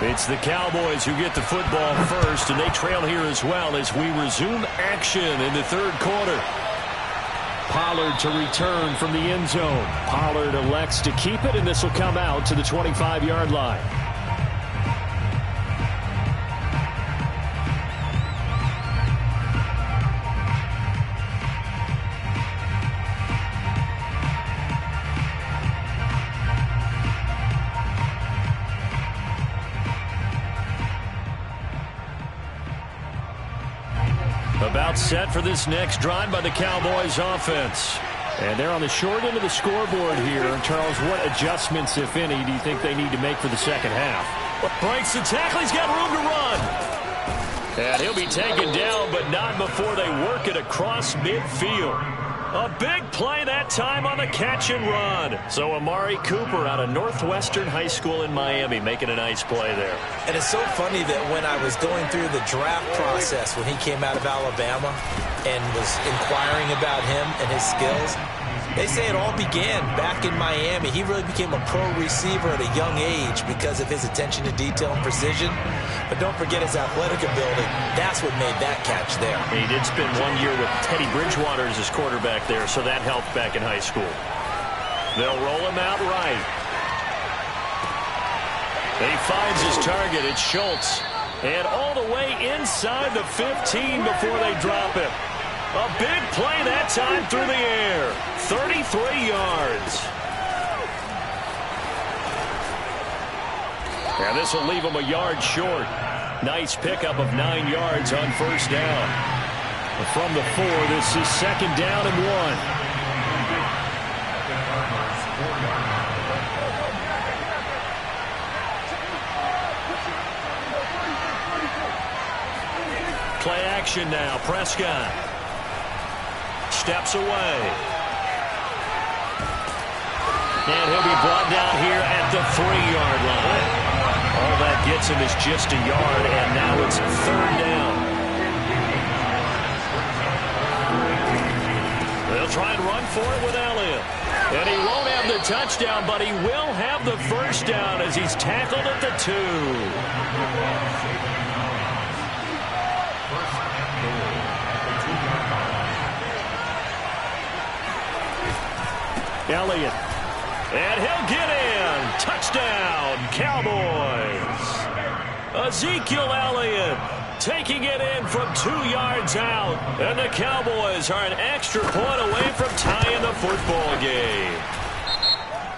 It's the Cowboys who get the football first, and they trail here as well as we resume action in the third quarter. Pollard to return from the end zone. Pollard elects to keep it, and this will come out to the 25-yard line. About set for this next drive by the Cowboys offense. And they're on the short end of the scoreboard here. Charles, what adjustments, if any, do you think they need to make for the second half? Breaks the tackle. He's got room to run. And he'll be taken down, but not before they work it across midfield. A big play that time on the catch and run. So Amari Cooper out of Northwestern High School in Miami making a nice play there. And it's so funny that when I was going through the draft process when he came out of Alabama and was inquiring about him and his skills, they say it all began back in Miami. He really became a pro receiver at a young age because of his attention to detail and precision. But don't forget his athletic ability. That's what made that catch there. He did spend 1 year with Teddy Bridgewater as his quarterback there, so that helped back in high school. They'll roll him out right. He finds his target. It's Schultz. And all the way inside the 15 before they drop him. A big play that time through the air. 33 yards. And this will leave him a yard short. Nice pickup of 9 yards on first down. From the 4, this is second down and 1. Play action now. Prescott steps away. And he'll be brought down here at the 3-yard line. All that gets him is just a yard, and now it's third down. They'll try and run for it with Elliott. And he won't have the touchdown, but he will have the first down as he's tackled at the 2. Elliott. And he'll get in. Touchdown, Cowboys. Ezekiel Elliott taking it in from 2 yards out. And the Cowboys are an extra point away from tying the football game.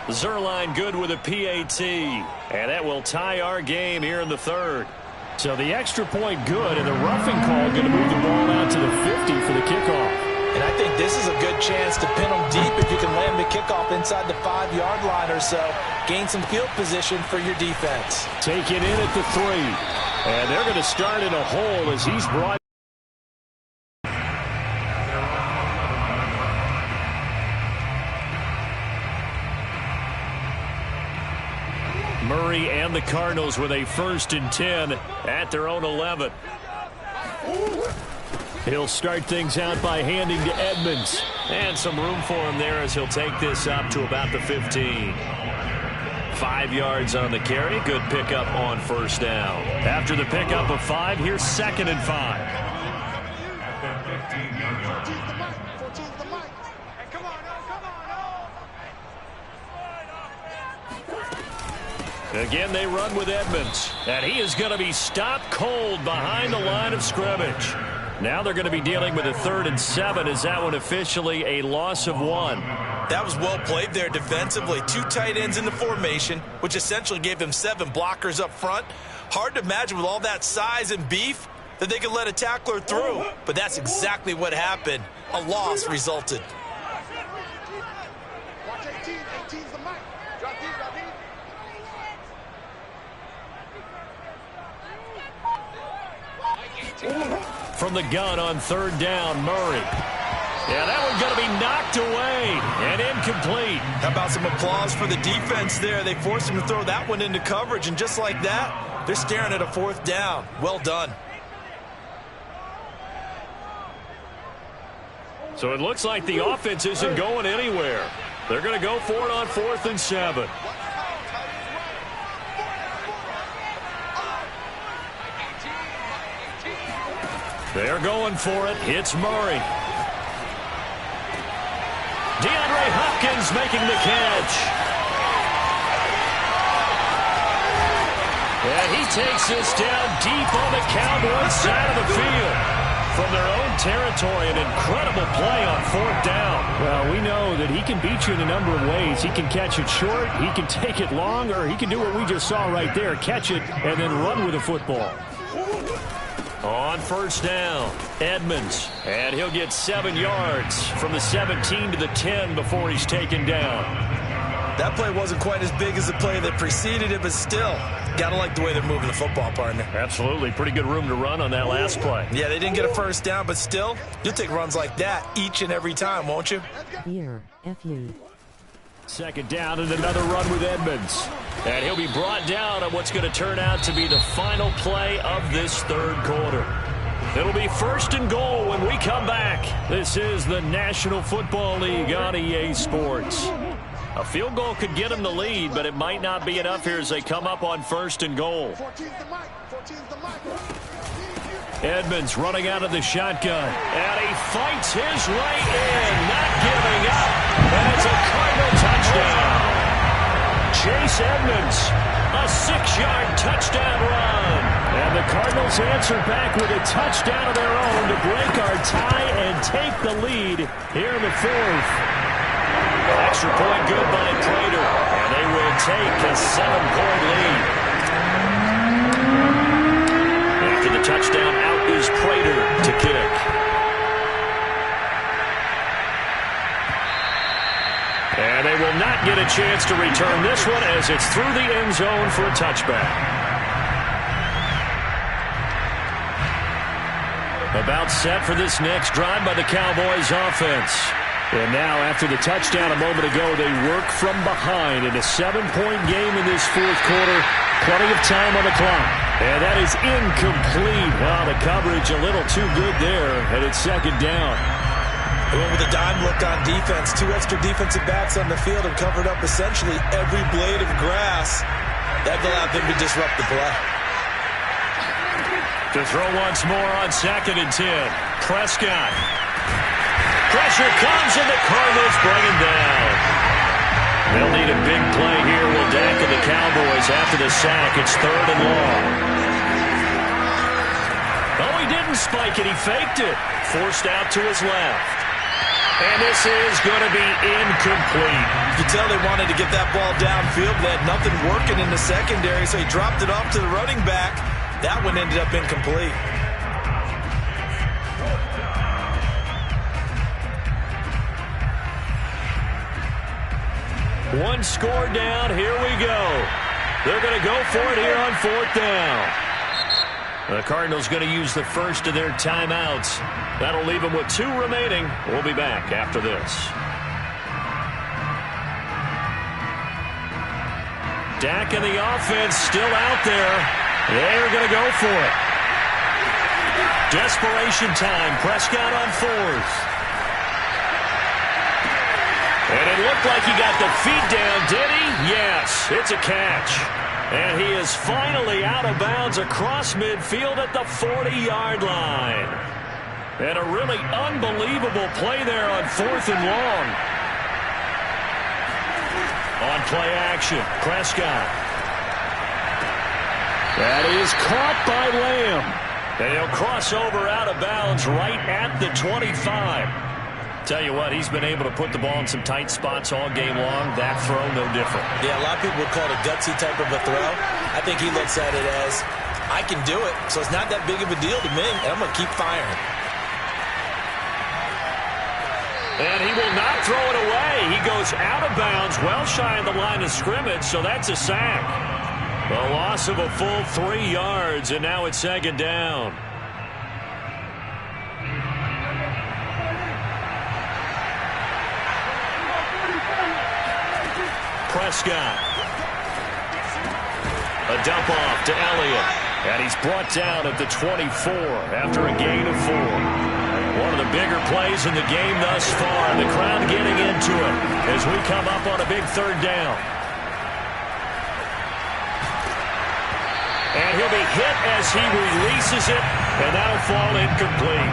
Zerline good with a PAT. And that will tie our game here in the third. So the extra point good, and the roughing call going to move the ball out to the 50 for the kickoff. And I think this is a good chance to pin them deep if you can land the kickoff inside the 5-yard line or so. Gain some field position for your defense. Take it in at the 3. And they're going to start in a hole as he's brought. Murray and the Cardinals with a 1st and 10 at their own 11. He'll start things out by handing to Edmonds. And some room for him there as he'll take this up to about the 15. 5 yards on the carry. Good pickup on first down. After the pickup of 5, here's 2nd and 5. Again, they run with Edmonds. And he is going to be stopped cold behind the line of scrimmage. Now they're going to be dealing with a 3rd and 7. Is that one officially a loss of 1? That was well played there defensively. 2 tight ends in the formation, which essentially gave them 7 blockers up front. Hard to imagine with all that size and beef that they could let a tackler through. But that's exactly what happened. A loss resulted. From the gun on 3rd down, Murray. Yeah, that one's going to be knocked away and incomplete. How about some applause for the defense there? They forced him to throw that one into coverage, and just like that, they're staring at a 4th down. Well done. So it looks like the offense isn't going anywhere. They're going to go for it on 4th and 7. They're going for it. It's Murray. DeAndre Hopkins making the catch. And he takes this down deep on the Cowboys side of the field. From their own territory, an incredible play on 4th down. Well, we know that he can beat you in a number of ways. He can catch it short, he can take it long, or he can do what we just saw right there, catch it and then run with the football. On 1st down, Edmonds. And he'll get 7 yards from the 17 to the 10 before he's taken down. That play wasn't quite as big as the play that preceded it, but still, gotta like the way they're moving the football, partner. Absolutely. Pretty good room to run on that last play. Yeah, they didn't get a 1st down, but still, you'll take runs like that each and every time, won't you? Here, FU. 2nd down and another run with Edmonds. And he'll be brought down on what's going to turn out to be the final play of this 3rd quarter. It'll be 1st and goal when we come back. This is the National Football League on EA Sports. A field goal could get them the lead, but it might not be enough here as they come up on 1st and goal. Edmonds running out of the shotgun. And he fights his way in, not giving up. And it's a Cardinal touchdown. Chase Edmonds, a 6-yard touchdown run. And the Cardinals answer back with a touchdown of their own to break our tie and take the lead here in the 4th. Extra point good by Prater. And they will take a 7-point lead. After the touchdown, out is Prater to kick. And they will not get a chance to return this one as it's through the end zone for a touchback. About set for this next drive by the Cowboys offense. And now, after the touchdown a moment ago, they work from behind in a 7-point game in this 4th quarter. Plenty of time on the clock. And that is incomplete. Wow, the coverage a little too good there, and it's 2nd down. With a dime look on defense, 2 extra defensive backs on the field and covered up essentially every blade of grass. That allowed them to disrupt the play. To throw once more on 2nd and 10. Prescott. Pressure comes, and the Cardinals bring him down. They'll need a big play here. Will Dak and the Cowboys after the sack. It's 3rd and long. Oh, he didn't spike it. He faked it. Forced out to his left. And this is going to be incomplete. You can tell they wanted to get that ball downfield. They had nothing working in the secondary, so he dropped it off to the running back. That one ended up incomplete. One score down. Here we go. They're going to go for it here on 4th down. The Cardinals going to use the first of their timeouts. That'll leave them with 2 remaining. We'll be back after this. Dak and the offense still out there. They're going to go for it. Desperation time. Prescott on 4th. And it looked like he got the feet down, did he? Yes, it's a catch. And he is finally out of bounds across midfield at the 40-yard line. And a really unbelievable play there on 4th and long. On play action, Prescott. That is caught by Lamb. And he'll cross over out of bounds right at the 25. Tell you what, he's been able to put the ball in some tight spots all game long. That throw, no different. Yeah, a lot of people would call it a gutsy type of a throw. I think he looks at it as, I can do it, so it's not that big of a deal to me, and I'm going to keep firing. And he will not throw it away. He goes out of bounds, well shy of the line of scrimmage, so that's a sack. A loss of a full 3 yards, and now it's 2nd down. Prescott. A dump off to Elliott. And he's brought down at the 24 after a gain of 4. One of the bigger plays in the game thus far. The crowd getting into it as we come up on a big 3rd down. And he'll be hit as he releases it And that'll fall incomplete.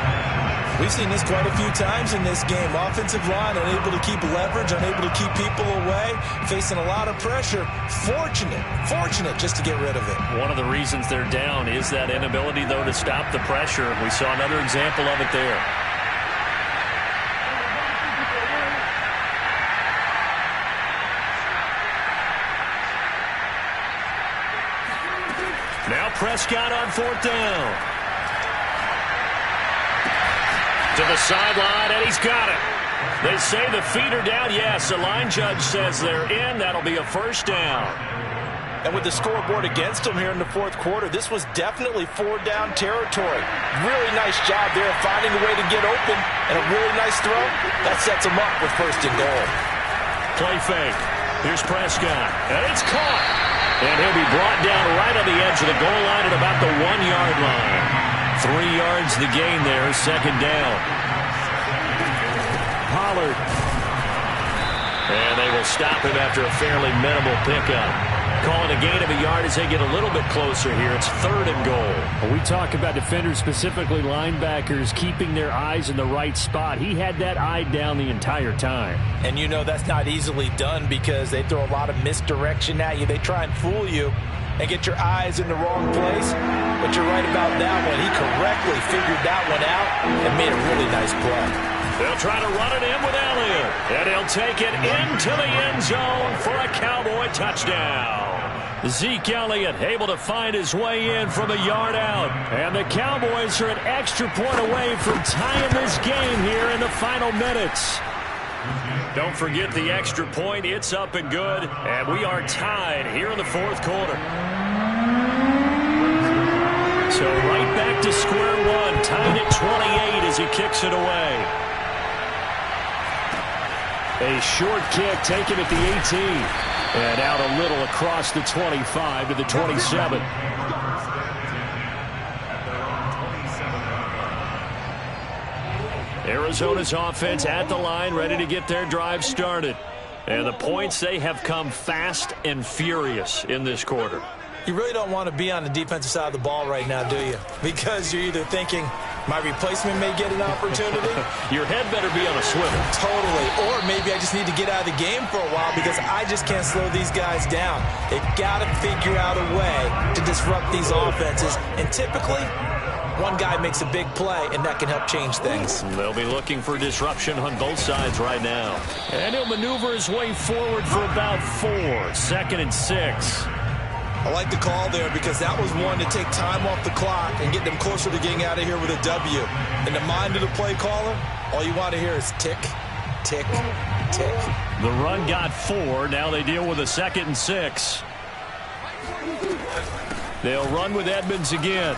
We've seen this quite a few times in this game. Offensive line unable to keep leverage, unable to keep people away, facing a lot of pressure. Fortunate just to get rid of it. One of the reasons they're down is that inability, though, to stop the pressure. We saw another example of it there. Now Prescott on 4th down. To the sideline, and he's got it. They say the feet are down. Yes, the line judge says they're in. That'll be a 1st down. And with the scoreboard against them here in the 4th quarter, this was definitely 4-down territory. Really nice job there finding a way to get open, and a really nice throw. That sets them up with 1st and goal. Play fake. Here's Prescott, and it's caught. And he'll be brought down right on the edge of the goal line at about the 1-yard line. 3 yards the gain there, 2nd down. Pollard. And they will stop him after a fairly minimal pickup. Calling a gain of a yard as they get a little bit closer here. It's 3rd and goal. When we talk about defenders, specifically linebackers, keeping their eyes in the right spot. He had that eye down the entire time. And you know that's not easily done because they throw a lot of misdirection at you. They try and fool you and get your eyes in the wrong place. But you're right about that one. He correctly figured that one out and made a really nice play. They'll try to run it in with Elliott. And he'll take it into the end zone for a Cowboy touchdown. Zeke Elliott able to find his way in from a yard out. And the Cowboys are an extra point away from tying this game here in the final minutes. Don't forget the extra point. It's up and good. And we are tied here in the 4th quarter. So right back to square one. Tied at 28 as he kicks it away. A short kick taken at the 18. And out a little across the 25 to the 27. Arizona's offense at the line, ready to get their drive started. And the points, they have come fast and furious in this quarter. You really don't want to be on the defensive side of the ball right now, do you? Because you're either thinking, my replacement may get an opportunity. Your head better be on a swivel. Totally. Or maybe I just need to get out of the game for a while because I just can't slow these guys down. They've got to figure out a way to disrupt these offenses. And typically, one guy makes a big play, and that can help change things. They'll be looking for disruption on both sides right now. And he'll maneuver his way forward for about 4. 2nd and 6. I like the call there because that was one to take time off the clock and get them closer to getting out of here with a W. In the mind of the play caller, all you want to hear is tick, tick, tick. The run got 4. Now they deal with a 2nd and 6. They'll run with Edmonds again.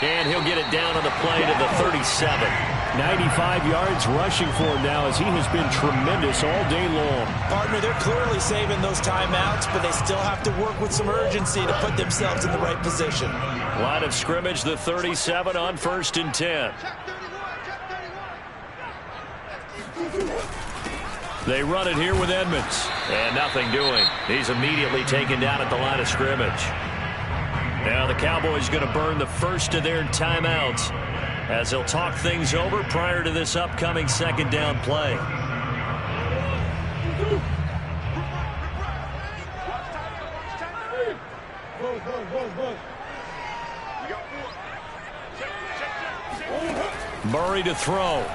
And he'll get it down on the play to the 37. 95 yards rushing for him now as he has been tremendous all day long. Partner, they're clearly saving those timeouts, but they still have to work with some urgency to put themselves in the right position. Line of scrimmage, the 37 on 1st and 10. They run it here with Edmonds. And nothing doing. He's immediately taken down at the line of scrimmage. Now the Cowboys going to burn the first of their timeouts as they'll talk things over prior to this upcoming 2nd down play. Murray to throw.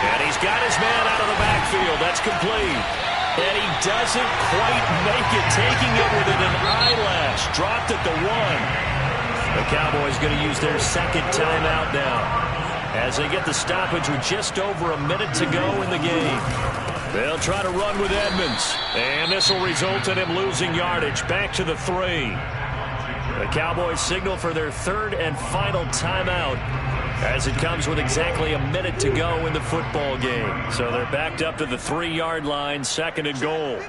And he's got his man out of the backfield. That's complete. And he doesn't quite make it, taking it within an eyelash. Dropped at the 1. The Cowboys going to use their 2nd timeout now as they get the stoppage with just over a minute to go in the game. They'll try to run with Edmonds. And this will result in him losing yardage. Back to the 3. The Cowboys signal for their 3rd and final timeout as it comes with exactly a minute to go in the football game. So they're backed up to the 3-yard line, 2nd and goal.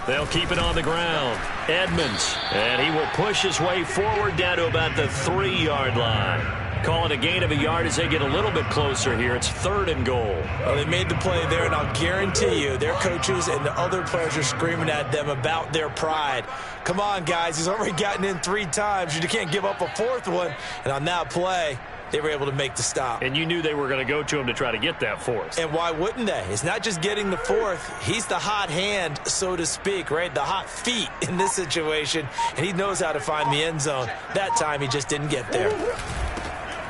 They'll keep it on the ground. Edmonds, and he will push his way forward down to about the 3-yard line. Call it a gain of a yard as they get a little bit closer here. It's 3rd and goal. Well, they made the play there, and I'll guarantee you their coaches and the other players are screaming at them about their pride. Come on, guys. He's already gotten in 3 times. You can't give up a 4th one. And on that play, they were able to make the stop. And you knew they were going to go to him to try to get that 4th. And why wouldn't they? It's not just getting the 4th. He's the hot hand, so to speak, right? The hot feet in this situation. And he knows how to find the end zone. That time, he just didn't get there.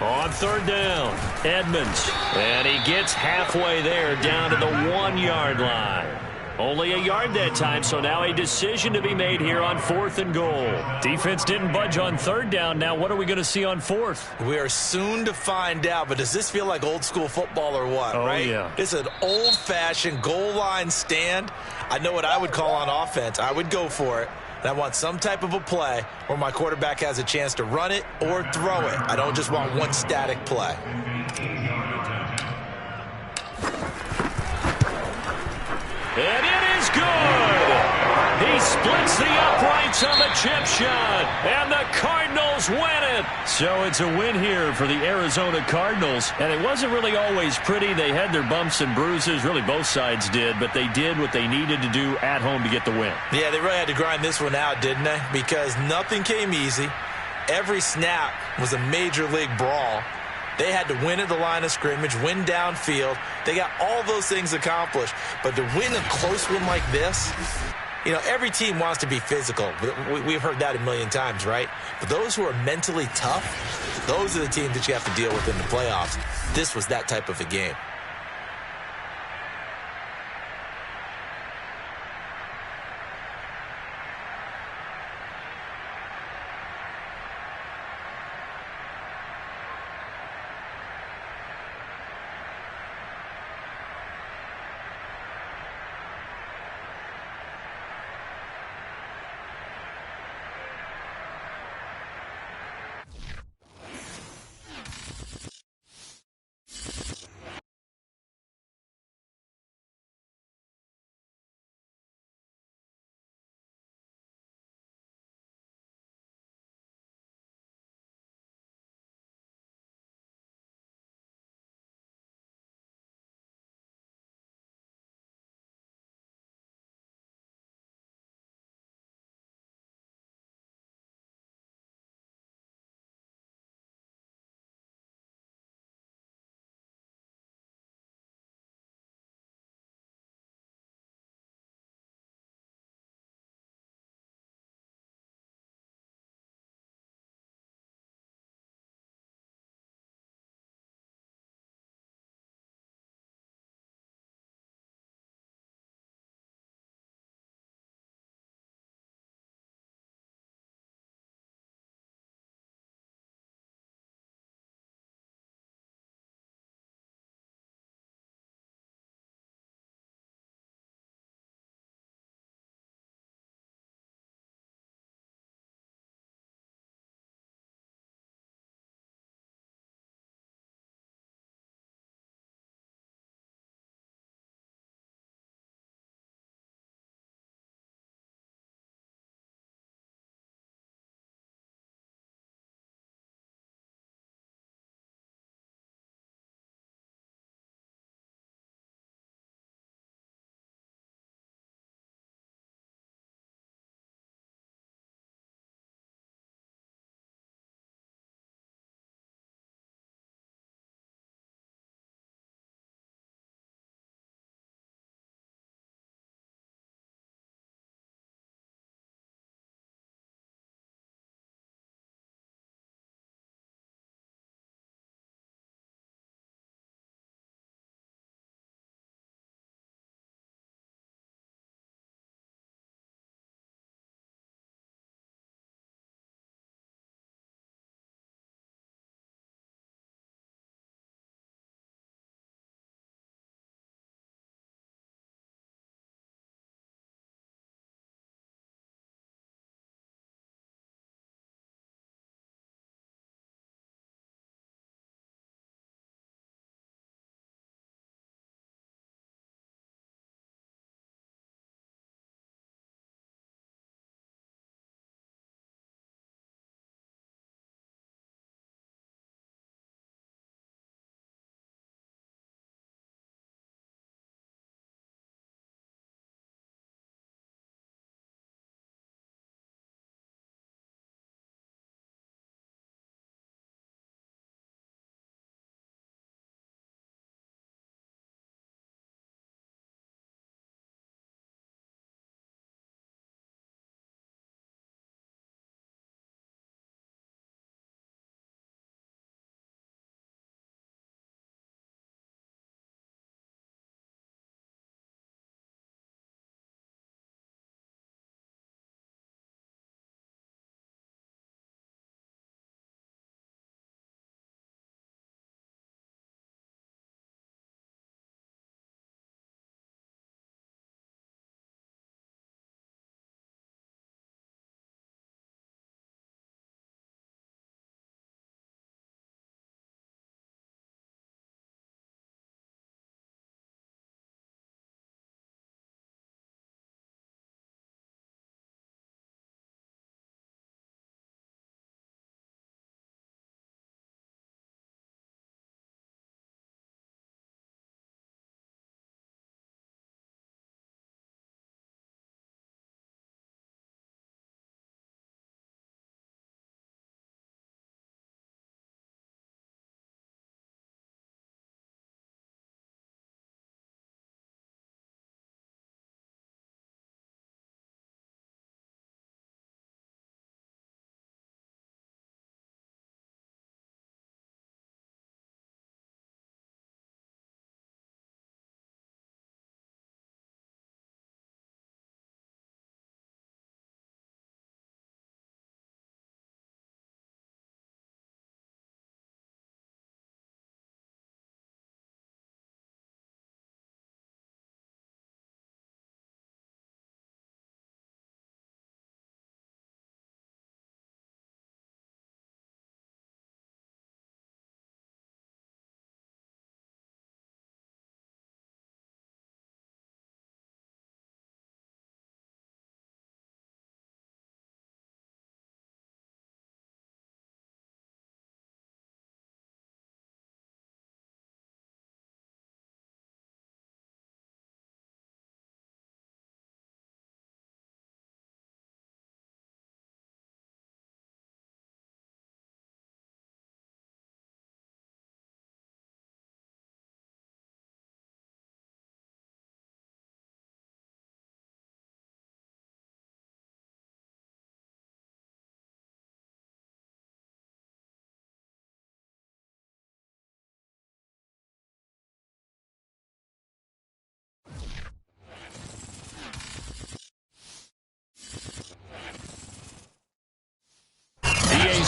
On 3rd down, Edmonds, and he gets halfway there down to the 1-yard line. Only a yard that time, so now a decision to be made here on 4th and goal. Defense didn't budge on 3rd down. Now what are we going to see on 4th? We are soon to find out, but does this feel like old school football or what, right? Yeah. It's an old-fashioned goal line stand. I know what I would call on offense. I would go for it. And I want some type of a play where my quarterback has a chance to run it or throw it. I don't just want one static play. And it is good. He splits the uprights on the chip shot, and the Cardinals win it. So it's a win here for the Arizona Cardinals, and it wasn't really always pretty. They had their bumps and bruises, really both sides did, but they did what they needed to do at home to get the win. Yeah, they really had to grind this one out, didn't they? Because nothing came easy. Every snap was a major league brawl. They had to win at the line of scrimmage, win downfield. They got all those things accomplished. But to win a close one like this, you know, every team wants to be physical. We've heard that a million times, right? But those who are mentally tough, those are the teams that you have to deal with in the playoffs. This was that type of a game.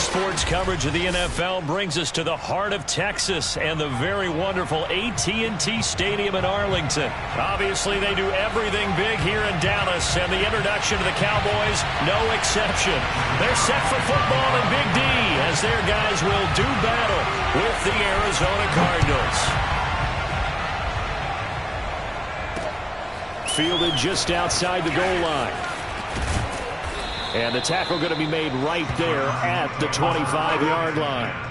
sports coverage of the NFL brings us to the heart of Texas and the very wonderful AT&T Stadium in Arlington. Obviously, they do everything big here in Dallas, and the introduction to the Cowboys, no exception. They're set for football in Big D as their guys will do battle with the Arizona Cardinals. Fielded just outside the goal line. And the tackle going to be made right there at the 25-yard line.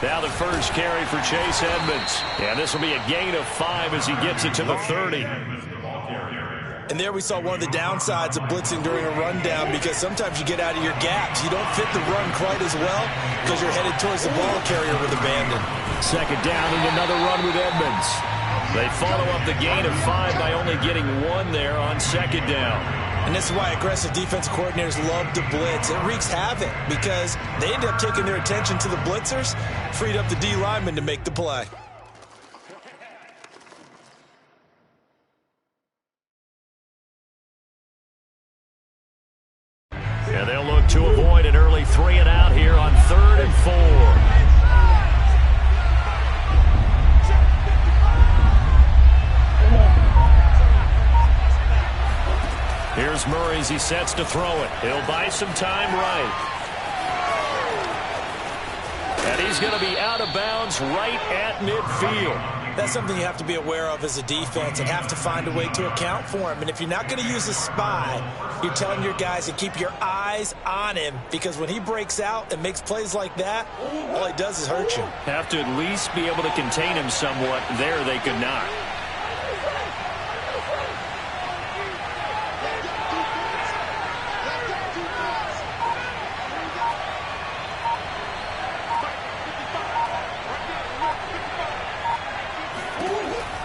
Now the first carry for Chase Edmonds. And this will be a gain of 5 as he gets it to the 30. And there we saw one of the downsides of blitzing during a rundown, because sometimes you get out of your gaps. You don't fit the run quite as well because you're headed towards the ball carrier with abandon. Second down and another run with Edmonds. They follow up the gain of 5 by only getting 1 there on second down. And this is why aggressive defense coordinators love to blitz. It wreaks havoc because they end up taking their attention to the blitzers, freed up the D lineman to make the play. Yeah, they'll look to avoid an early 3-and-out here on 3rd and 4. Here's Murray as he sets to throw it. He'll buy some time right. And he's going to be out of bounds right at midfield. That's something you have to be aware of as a defense and have to find a way to account for him. And if you're not going to use a spy, you're telling your guys to keep your eyes on him, because when he breaks out and makes plays like that, all he does is hurt you. Have to at least be able to contain him somewhat. There they could not.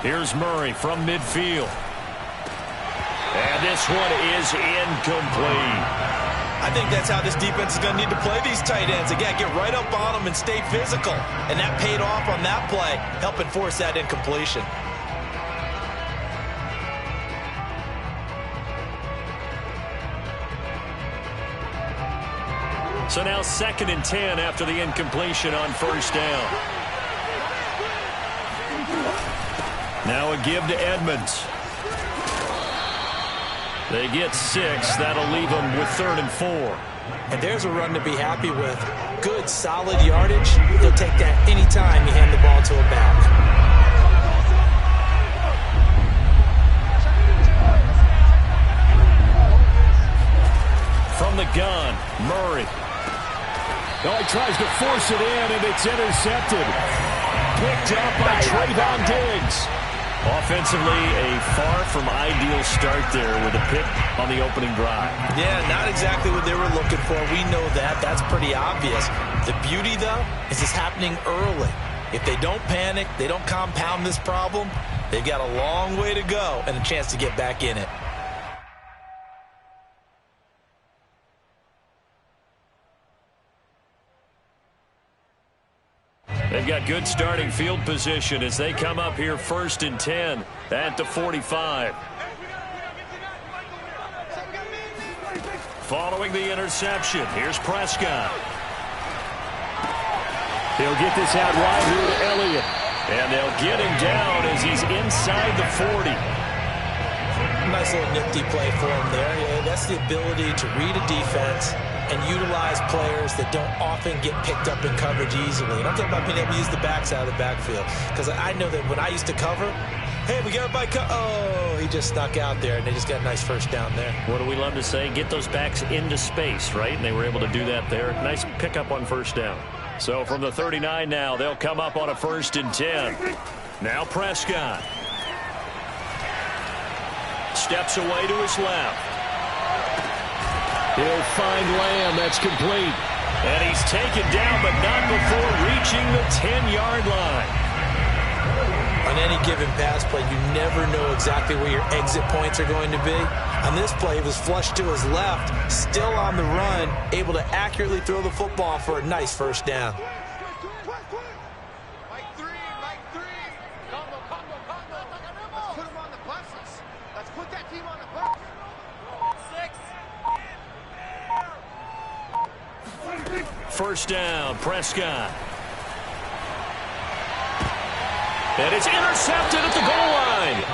Here's Murray from midfield. And this one is incomplete. I think that's how this defense is going to need to play these tight ends. Again, get right up on them and stay physical. And that paid off on that play, helping force that incompletion. So now 2nd and 10 after the incompletion on first down. Now a give to Edmonds. They get 6. That'll leave them with 3rd and 4. And there's a run to be happy with. Good, solid yardage. They'll take that anytime you hand the ball to a back. From the gun, Murray. Oh, he tries to force it in, and it's intercepted. Picked up by Trayvon Diggs. Offensively, a far from ideal start there with a pick on the opening drive. Yeah, not exactly what they were looking for. We know that. That's pretty obvious. The beauty, though, is it's happening early. If they don't panic, they don't compound this problem, they've got a long way to go and a chance to get back in it. They've got good starting field position as they come up here 1st and 10 at the 45. Following the interception, here's Prescott. He'll get this out wide here to Elliott. And they'll get him down as he's inside the 40. Nice little nifty play for him there. Yeah, that's the ability to read a defense and utilize players that don't often get picked up in coverage easily. And I'm talking about being able to use the backs out of the backfield. Because I know that when I used to cover, hey, we got everybody oh, he just snuck out there, and they just got a nice first down there. What do we love to say? Get those backs into space, right? And they were able to do that there. Nice pickup on first down. So from the 39 now, they'll come up on a 1st and 10. Now Prescott. Steps away to his left. He'll find Lamb. That's complete. And he's taken down, but not before reaching the 10-yard line. On any given pass play, you never know exactly where your exit points are going to be. On this play, he was flushed to his left, still on the run, able to accurately throw the football for a nice first down. First down, Prescott. And it's intercepted at the goal line.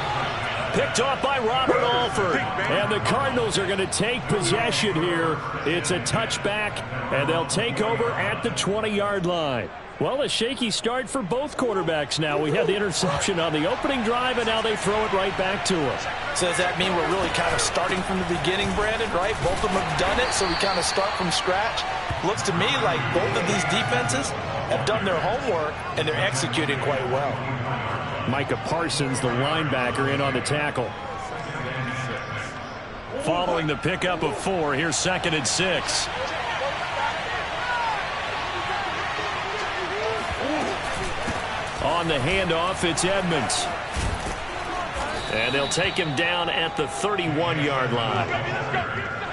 Picked off by Robert Alford. And the Cardinals are going to take possession here. It's a touchback, and they'll take over at the 20-yard line. Well, a shaky start for both quarterbacks now. We had the interception on the opening drive, and now they throw it right back to us. So does that mean we're really kind of starting from the beginning, Brandon, right? Both of them have done it, so we kind of start from scratch. Looks to me like both of these defenses have done their homework, and they're executing quite well. Micah Parsons, the linebacker, in on the tackle. Following the pickup of 4, here's 2nd and 6. On the handoff, it's Edmonds. And they'll take him down at the 31-yard line.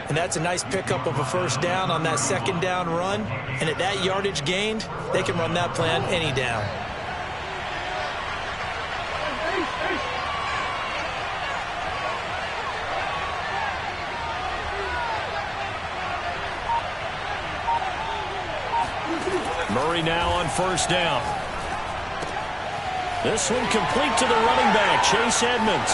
And that's a nice pickup of a first down on that second down run. And at that yardage gained, they can run that plan any down. Murray now on first down. This one complete to the running back, Chase Edmonds.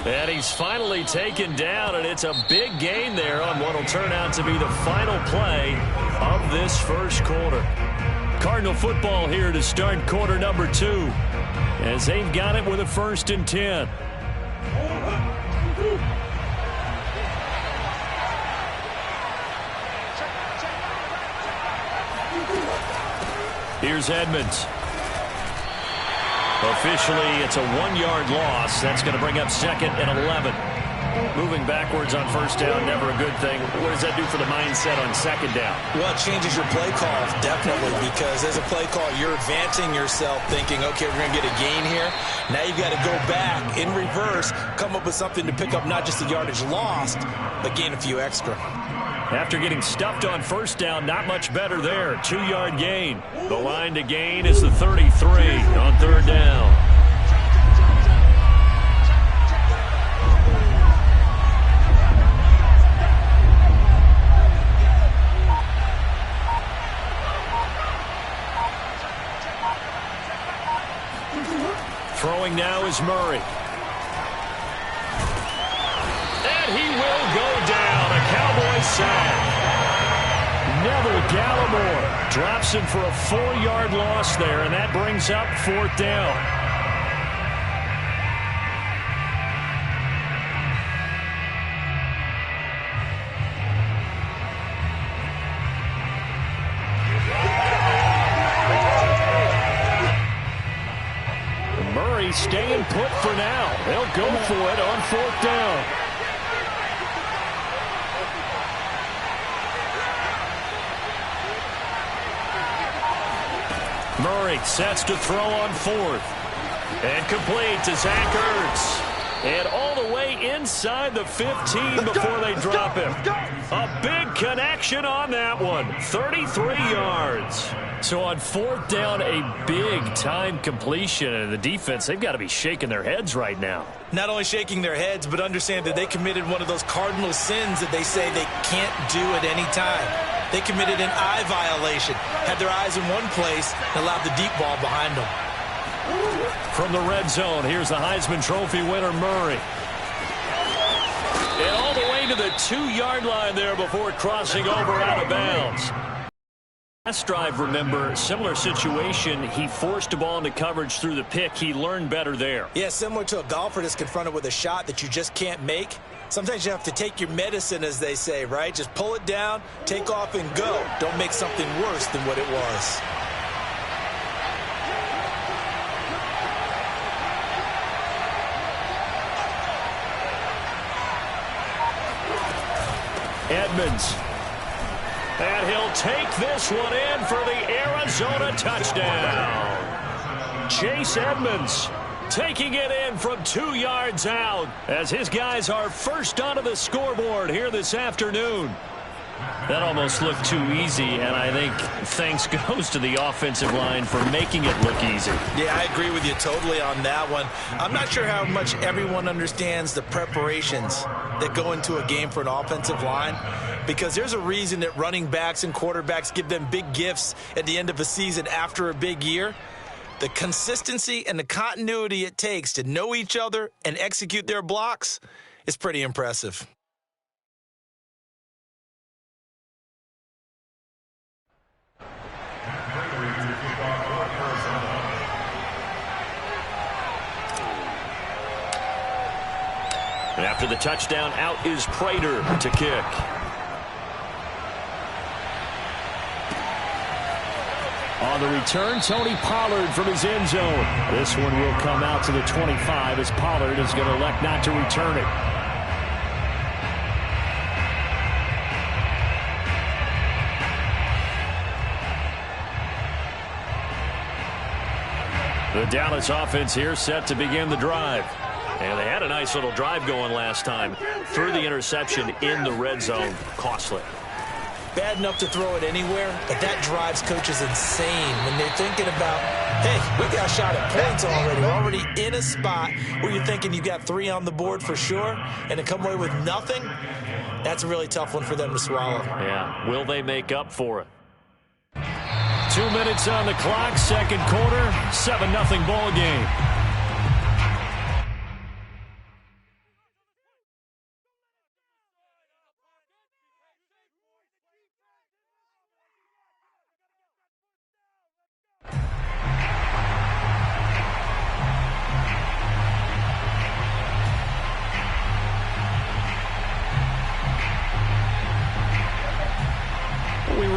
And he's finally taken down, and it's a big gain there on what will turn out to be the final play of this first quarter. Cardinal football here to start quarter number 2, as they've got it with a 1st and 10. Here's Edmonds. Officially, it's a 1-yard loss. That's going to bring up 2nd and 11. Moving backwards on first down, never a good thing. What does that do for the mindset on 2nd down? Well, it changes your play call, definitely, because as a play call, you're advancing yourself thinking, okay, we're going to get a gain here. Now you've got to go back in reverse, come up with something to pick up not just the yardage lost, but gain a few extra. After getting stuffed on first down, not much better there. 2-yard gain. The line to gain is the 33 on 3rd down. Throwing now is Murray. And he will go down. A Cowboy sack. Neville Gallimore drops him for a 4-yard loss there, and that brings up 4th down. Murray staying put for now. They'll go for it on 4th down. Murray sets to throw on 4th. And complete to Zach Ertz. And all the way inside the 15 before they drop him. A big connection on that one. 33 yards. So on 4th down, a big time completion. And the defense, they've got to be shaking their heads right now. Not only shaking their heads, but understand that they committed one of those cardinal sins that they say they can't do at any time. They committed an eye violation, had their eyes in one place, and allowed the deep ball behind them. From the red zone, here's the Heisman Trophy winner, Murray. And all the way to the 2-yard line there before crossing over out of bounds. Last drive, remember, similar situation. He forced a ball into coverage through the pick. He learned better there. Yeah, similar to a golfer that's confronted with a shot that you just can't make. Sometimes you have to take your medicine, as they say, right? Just pull it down, take off, and go. Don't make something worse than what it was. Edmonds. And he'll take this one in for the Arizona touchdown. Chase Edmonds taking it in from 2 yards out as his guys are first onto the scoreboard here this afternoon. That almost looked too easy, and I think thanks goes to the offensive line for making it look easy. Yeah, I agree with you totally on that one. I'm not sure how much everyone understands the preparations that go into a game for an offensive line, because there's a reason that running backs and quarterbacks give them big gifts at the end of a season after a big year. The consistency and the continuity it takes to know each other and execute their blocks is pretty impressive. After the touchdown, out is Prater to kick. On the return, Tony Pollard from his end zone. This one will come out to the 25 as Pollard is going to elect not to return it. The Dallas offense here set to begin the drive. And they had a nice little drive going last time. Threw the interception in the red zone. Costly. Bad enough to throw it anywhere, but that drives coaches insane when they're thinking about, hey, we got a shot at points already. We're already in a spot where you're thinking you got 3 on the board for sure, and to come away with nothing, that's a really tough one for them to swallow. Yeah, will they make up for it? 2 minutes on the clock, second quarter, 7-0 ball game.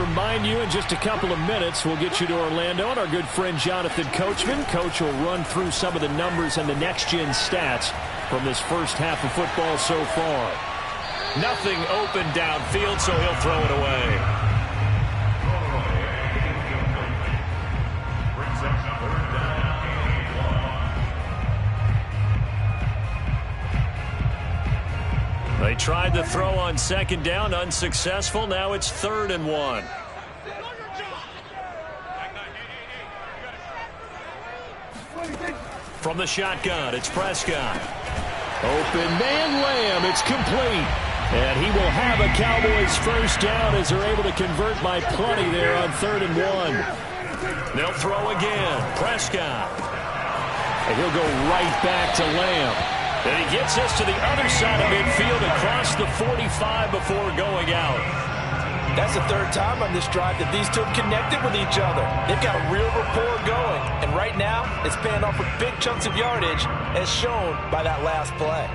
Remind you in just a couple of minutes, we'll get you to Orlando and our good friend Jonathan Coachman. Coach will run through some of the numbers and the next-gen stats from this first half of football so far. Nothing open downfield, so he'll throw it away. They tried to throw on second down, unsuccessful. Now it's 3rd and 1. From the shotgun, it's Prescott. Open man, Lamb. It's complete. And he will have a Cowboys first down as they're able to convert by plenty there on 3rd and 1. They'll throw again. Prescott. And he'll go right back to Lamb. And he gets us to the other side of midfield across the 45 before going out. That's the 3rd time on this drive that these two have connected with each other. They've got a real rapport going. And right now, it's paying off with big chunks of yardage, as shown by that last play.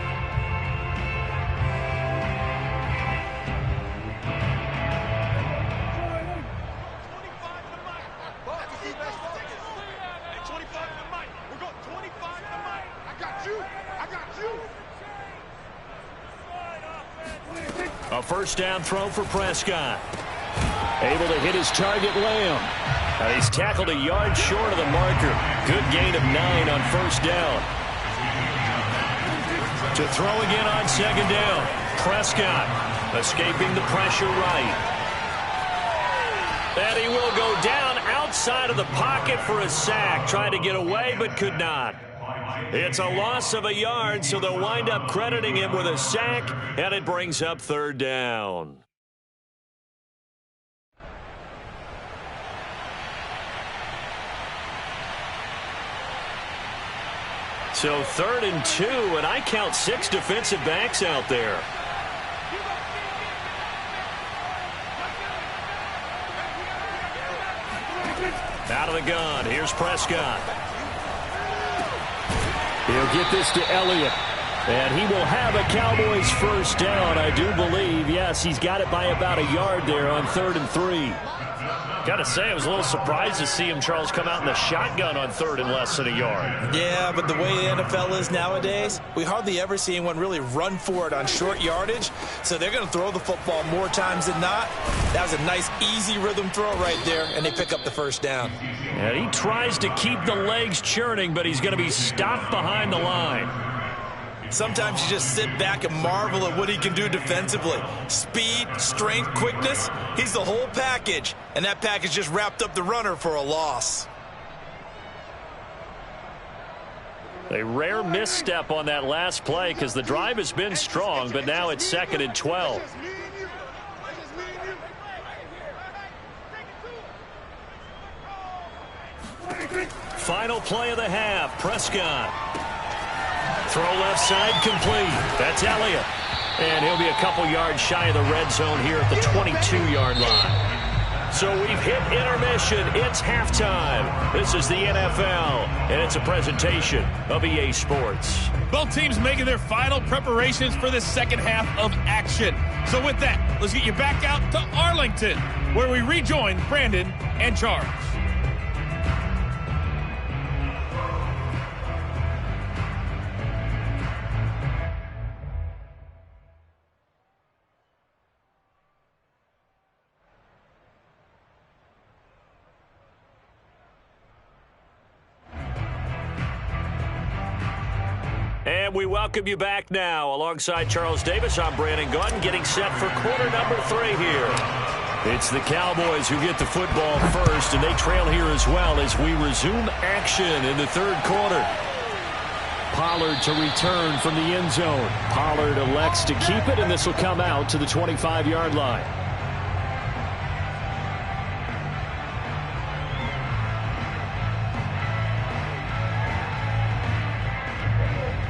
A first down throw for Prescott. Able to hit his target, Lamb. And he's tackled a yard short of the marker. Good gain of 9 on first down. To throw again on second down. Prescott escaping the pressure right. And he will go down outside of the pocket for a sack. Tried to get away but could not. It's a loss of a yard, so they'll wind up crediting him with a sack, and it brings up 3rd down. So 3rd and 2, and I count 6 defensive backs out there. Out of the gun, here's Prescott. He'll get this to Elliott. And he will have a Cowboys first down, I do believe. Yes, he's got it by about a yard there on 3rd and 3. Got to say, I was a little surprised to see him, Charles, come out in the shotgun on 3rd and less than a yard. Yeah, but the way the NFL is nowadays, we hardly ever see anyone really run for it on short yardage. So they're going to throw the football more times than not. That was a nice, easy rhythm throw right there, and they pick up the first down. And he tries to keep the legs churning, but he's going to be stopped behind the line. Sometimes you just sit back and marvel at what he can do defensively. Speed, strength, quickness, he's the whole package. And that package just wrapped up the runner for a loss. A rare misstep on that last play because the drive has been strong, but now it's 2nd and 12. Final play of the half, Prescott. Throw left side complete. That's Elliott. And he'll be a couple yards shy of the red zone here at the 22-yard line. So we've hit intermission. It's halftime. This is the NFL, and it's a presentation of EA Sports. Both teams making their final preparations for the second half of action. So with that, let's get you back out to Arlington, where we rejoin Brandon and Charles. And we welcome you back now. Alongside Charles Davis, I'm Brandon Gunn, getting set for quarter number 3 here. It's the Cowboys who get the football first, and they trail here as well as we resume action in the 3rd quarter. Pollard to return from the end zone. Pollard elects to keep it, and this will come out to the 25-yard line.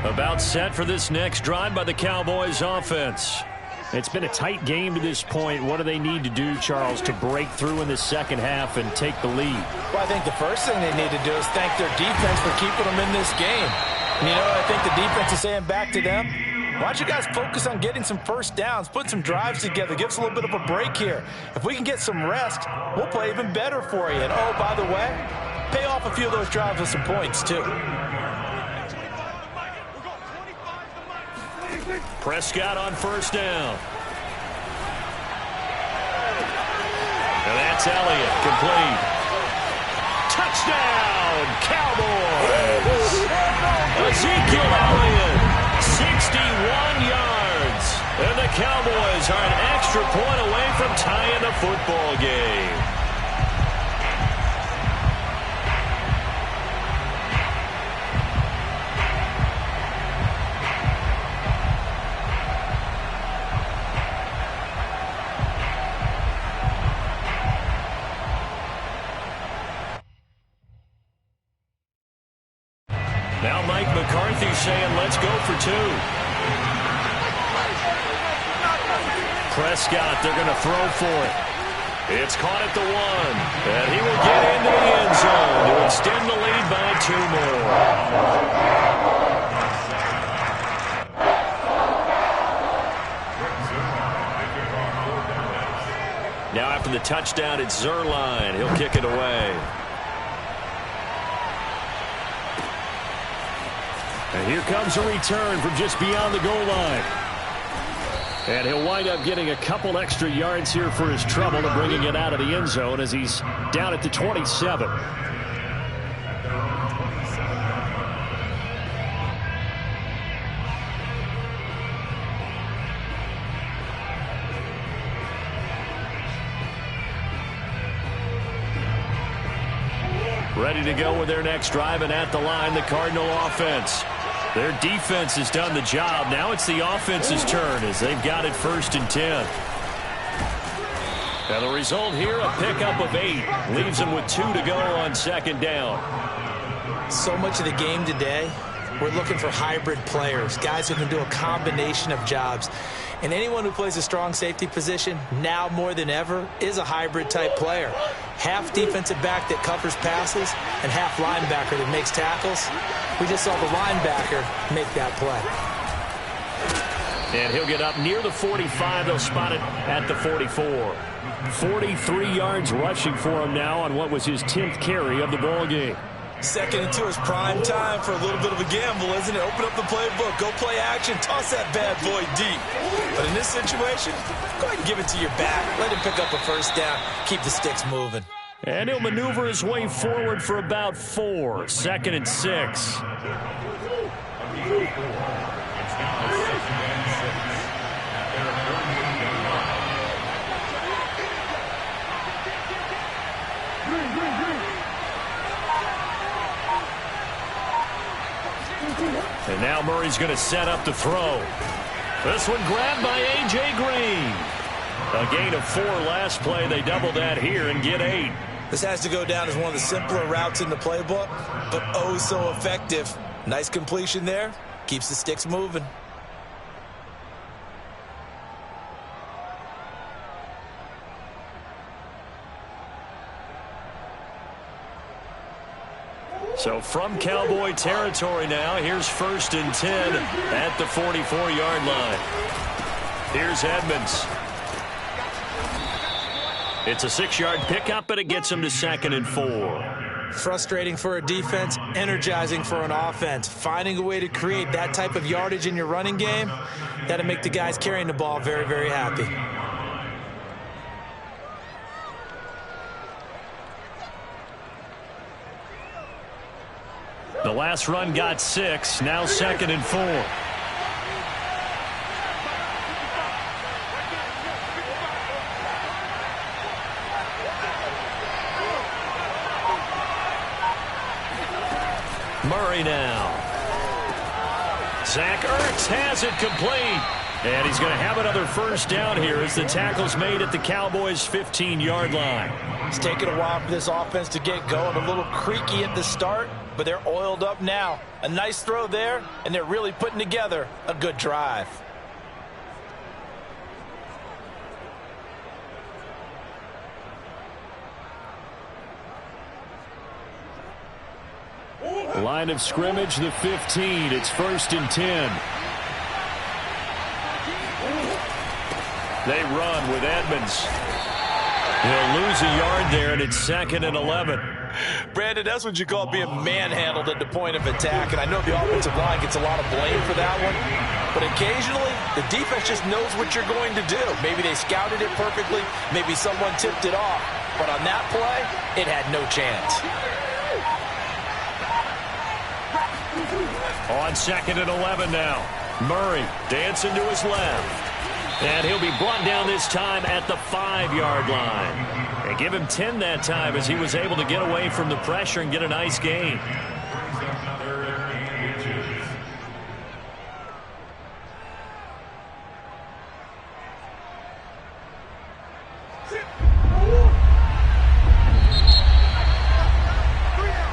About set for this next drive by the Cowboys offense. It's been a tight game to this point. What do they need to do, Charles, to break through in the second half and take the lead? Well, I think the first thing they need to do is thank their defense for keeping them in this game. And, you know, I think the defense is saying back to them, why don't you guys focus on getting some first downs, put some drives together, give us a little bit of a break here. If we can get some rest, we'll play even better for you. And, oh, by the way, pay off a few of those drives with some points, too. Prescott on first down. And that's Elliott, complete. Touchdown, Cowboys! Ezekiel Elliott, 61 yards. And the Cowboys are an extra point away from tying the football game. Now Mike McCarthy saying, let's go for 2. Prescott, they're going to throw for it. It's caught at the 1. And he will get into the end zone to extend the lead by 2 more. Now after the touchdown, it's Zerline. He'll kick it away. And here comes a return from just beyond the goal line. And he'll wind up getting a couple extra yards here for his trouble and bringing it out of the end zone as he's down at the 27. Ready to go with their next drive, and at the line, the Cardinal offense. Their defense has done the job. Now it's the offense's turn as they've got it 1st and 10. And the result here, a pickup of 8. Leaves them with 2 to go on 2nd down. So much of the game today, we're looking for hybrid players, guys who can do a combination of jobs. And anyone who plays a strong safety position, now more than ever, is a hybrid-type player. Half defensive back that covers passes and half linebacker that makes tackles. We just saw the linebacker make that play. And he'll get up near the 45. They'll spot it at the 44. 43 yards rushing for him now on what was his 10th carry of the ball game. 2nd and 2 is prime time for a little bit of a gamble, isn't it? Open up the playbook, go play action, toss that bad boy deep. But in this situation, go ahead and give it to your back. Let him pick up a first down. Keep the sticks moving. And he'll maneuver his way forward for about 4. 2nd and 6. And now Murray's going to set up the throw. This one grabbed by A.J. Green. A gain of 4 last play. They double that here and get 8. This has to go down as one of the simpler routes in the playbook, but oh so effective. Nice completion there. Keeps the sticks moving. So from Cowboy territory now, here's 1st and 10 at the 44-yard line. Here's Edmonds. It's a 6-yard pickup, but it gets him to 2nd and 4. Frustrating for a defense, energizing for an offense. Finding a way to create that type of yardage in your running game, that'll make the guys carrying the ball very, very happy. The last run got 6, now 2nd and 4. Murray now. Zach Ertz has it complete. And he's going to have another first down here as the tackle's made at the Cowboys' 15-yard line. It's taken a while for this offense to get going. A little creaky at the start, but they're oiled up now. A nice throw there, and they're really putting together a good drive. Line of scrimmage, the 15. It's 1st and 10. They run with Edmonds. He'll lose a yard there, and it's 2nd and 11. Brandon, that's what you call being manhandled at the point of attack, and I know the offensive line gets a lot of blame for that one, but occasionally the defense just knows what you're going to do. Maybe they scouted it perfectly, maybe someone tipped it off, but on that play, it had no chance. On 2nd and 11 now. Murray dancing to his left. And he'll be brought down this time at the 5-yard line. They give him 10 that time as he was able to get away from the pressure and get a nice gain.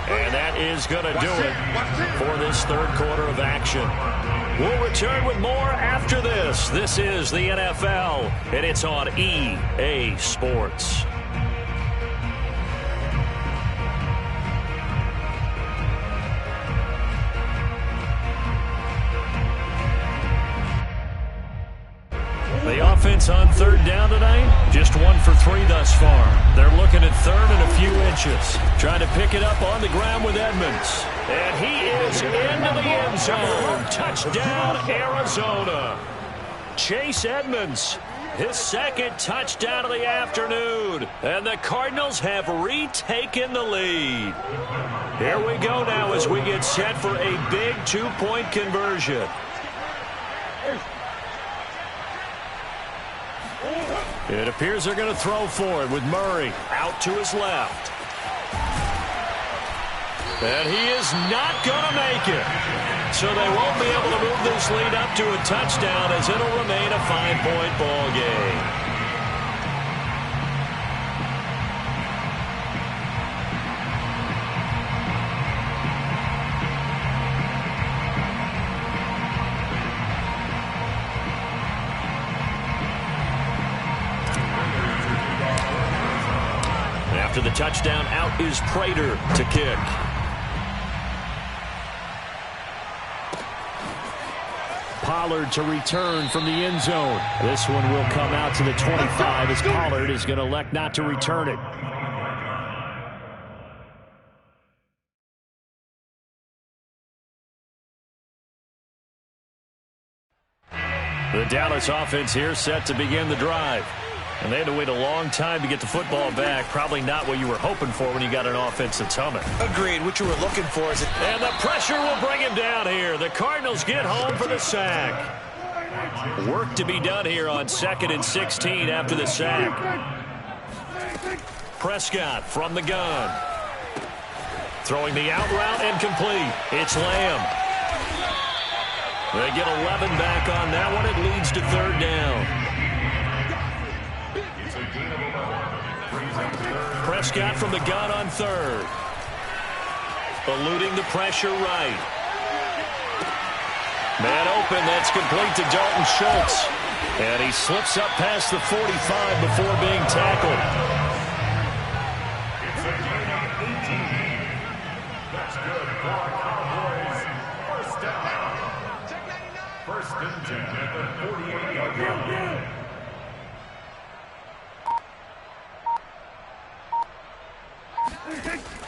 And that is going to do it for this 3rd quarter of action. We'll return with more after this. This is the NFL, and it's on EA Sports. The offense on 3rd down tonight, just 1 for 3 thus far. They're looking at 3rd and a few inches. Trying to pick it up on the ground with Edmonds. And he is into the end zone. Touchdown, Arizona. Chase Edmonds, his 2nd touchdown of the afternoon. And the Cardinals have retaken the lead. Here we go now as we get set for a big 2-point conversion. It appears they're going to throw for it with Murray out to his left. And he is not going to make it. So they won't be able to move this lead up to a touchdown as it'll remain a 5-point ball game. After the touchdown, out is Prater to kick. Pollard to return from the end zone. This one will come out to the 25 as Pollard is going to elect not to return it. The Dallas offense here set to begin the drive. And they had to wait a long time to get the football back. Probably not what you were hoping for when you got an offense that's humming. Agreed. What you were looking for is... And the pressure will bring him down here. The Cardinals get home for the sack. Work to be done here on 2nd and 16 after the sack. Prescott from the gun. Throwing the out route and complete. It's Lamb. They get 11 back on that one. It leads to 3rd down. Prescott from the gun on 3rd. Eluding the pressure right. Man open. That's complete to Dalton Schultz. And he slips up past the 45 before being tackled. It's a gain of 18. That's good for Cowboys. 1st down. 1st and 10 at the 48-yard line.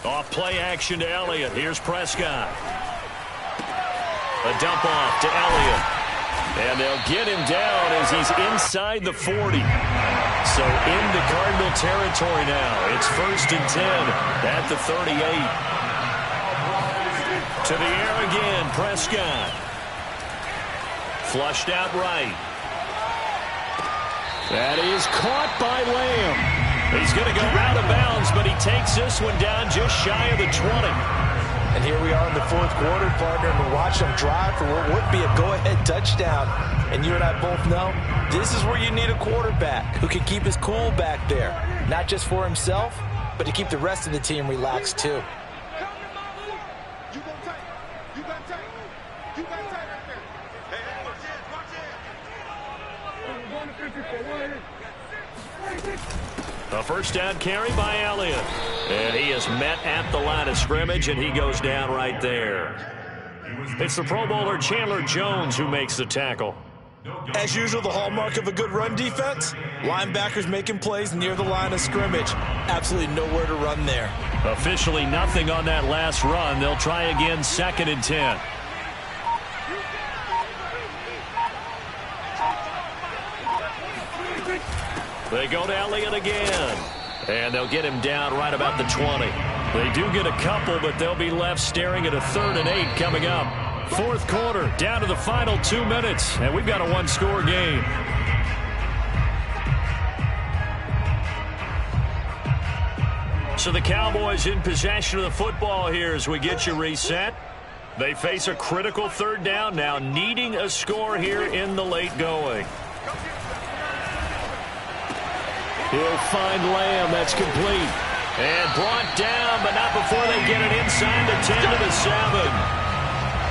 Off play action to Elliott. Here's Prescott. A dump off to Elliott. And they'll get him down as he's inside the 40. So into Cardinal territory now. It's 1st and 10 at the 38. To the air again, Prescott. Flushed out right. That is caught by Lamb. He's going to go out of bounds, but he takes this one down just shy of the 20. And here we are in the 4th quarter, partner, and we're watching them drive for what would be a go-ahead touchdown. And you and I both know this is where you need a quarterback who can keep his cool back there. Not just for himself, but to keep the rest of the team relaxed, too. A 1st down carry by Elliott. And he is met at the line of scrimmage, and he goes down right there. It's the Pro Bowler Chandler Jones who makes the tackle. As usual, the hallmark of a good run defense, linebackers making plays near the line of scrimmage. Absolutely nowhere to run there. Officially nothing on that last run. They'll try again 2nd and 10. They go to Elliott again. And they'll get him down right about the 20. They do get a couple, but they'll be left staring at a 3rd and 8 coming up. 4th quarter, down to the final 2 minutes. And we've got a 1-score game. So the Cowboys in possession of the football here as we get you reset. They face a critical 3rd down now, needing a score here in the late going. He'll find Lamb. That's complete. And brought down, but not before they get it inside the 10 to the 7.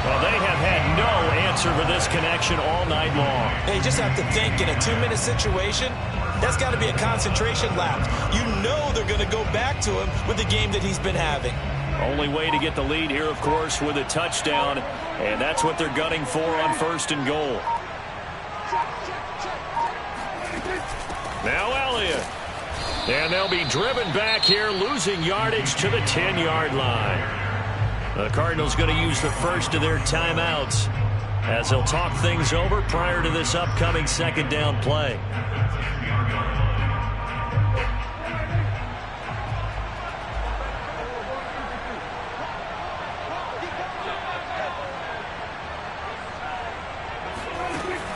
Well, they have had no answer for this connection all night long. Hey, you just have to think in a 2-minute situation, that's got to be a concentration lapse. You know they're going to go back to him with the game that he's been having. Only way to get the lead here, of course, with a touchdown. And that's what they're gunning for on 1st and goal. Now Elliott. And they'll be driven back here, losing yardage to the 10-yard line. The Cardinals going to use the first of their timeouts as they'll talk things over prior to this upcoming 2nd down play.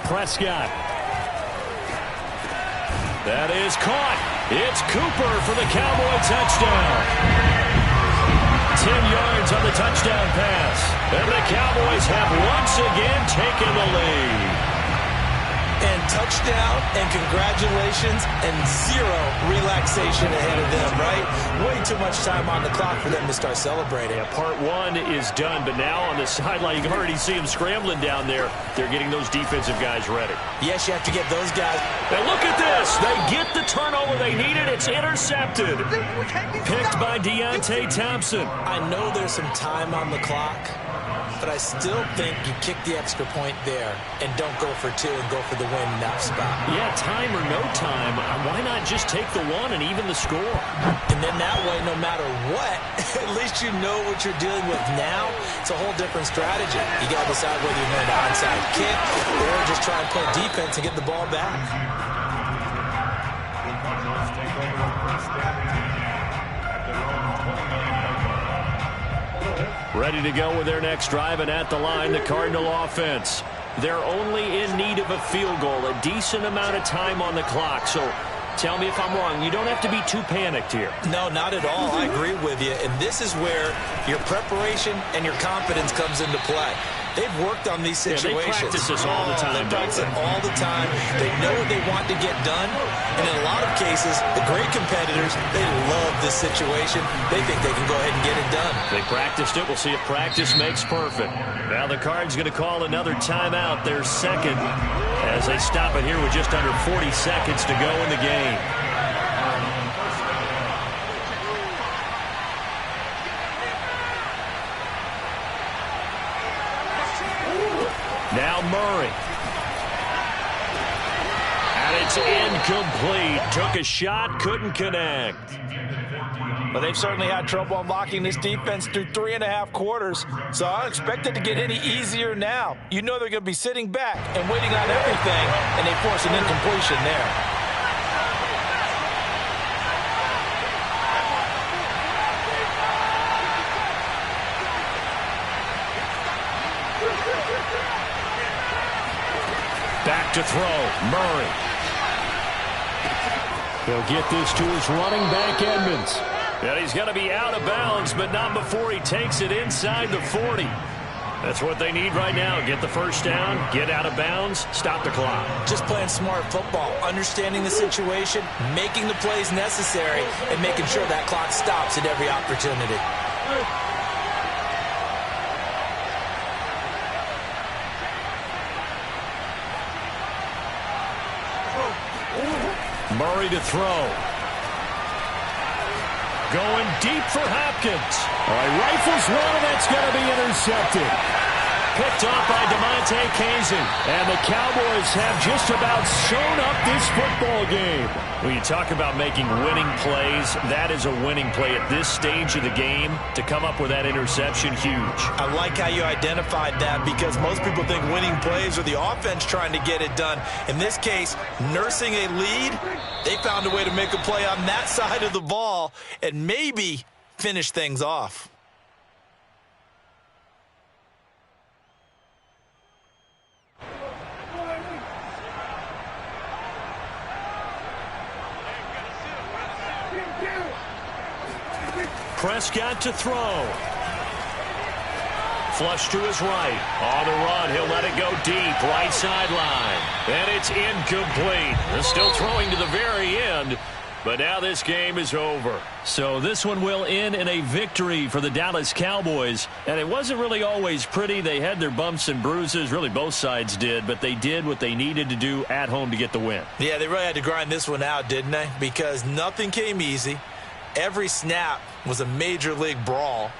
Prescott. That is caught. It's Cooper for the Cowboy touchdown. 10 yards on the touchdown pass. And the Cowboys have once again taken the lead. And touchdown and congratulations and 0 relaxation ahead of them, right? Way too much time on the clock for them to start celebrating. Yeah, part 1 is done, but now on the sideline, you can already see them scrambling down there. They're getting those defensive guys ready. Yes, you have to get those guys. And look at this. They get the turnover they needed. It's intercepted. Picked by Deontay Thompson. I know there's some time on the clock, but I still think you kick the extra point there and don't go for 2 and go for the win in that spot. Yeah, time or no time, why not just take the 1 and even the score? And then that way, no matter what, at least you know what you're dealing with now. It's a whole different strategy. You got to decide whether you're going to onside kick or just try and play defense and get the ball back. Ready to go with their next drive, and at the line, the Cardinal offense. They're only in need of a field goal, a decent amount of time on the clock. So tell me if I'm wrong. You don't have to be too panicked here. No, not at all. I agree with you. And this is where your preparation and your confidence comes into play. They've worked on these situations. Yeah, they practice this all the time. They practice it all the time. They know what they want to get done. And in a lot of cases, the great competitors, they love this situation. They think they can go ahead and get it done. They practiced it. We'll see if practice makes perfect. Now the Cards going to call another timeout, their second, as they stop it here with just under 40 seconds to go in the game. Now Murray. And it's incomplete. Took a shot, couldn't connect. But they've certainly had trouble unlocking this defense through 3.5 quarters, so I don't expect it to get any easier now. You know they're going to be sitting back and waiting on everything, and they force an incompletion there. Back to throw, Murray. He'll get this to his running back, Edmonds. And he's going to be out of bounds, but not before he takes it inside the 40. That's what they need right now. Get the first down, get out of bounds, stop the clock. Just playing smart football, understanding the situation, making the plays necessary, and making sure that clock stops at every opportunity. Murray to throw. Going deep for Hopkins. All right, rifles one, and that's going to be intercepted. Picked off by DeMonte Kazin. And the Cowboys have just about sewn up this football game. When you talk about making winning plays, that is a winning play at this stage of the game. To come up with that interception, huge. I like how you identified that, because most people think winning plays are the offense trying to get it done. In this case, nursing a lead, they found a way to make a play on that side of the ball and maybe finish things off. Prescott to throw. Flush to his right. On the run, he'll let it go deep. Right sideline. And it's incomplete. They're still throwing to the very end. But now this game is over. So this one will end in a victory for the Dallas Cowboys. And it wasn't really always pretty. They had their bumps and bruises. Really, both sides did. But they did what they needed to do at home to get the win. Yeah, they really had to grind this one out, didn't they? Because nothing came easy. Every snap was a major league brawl.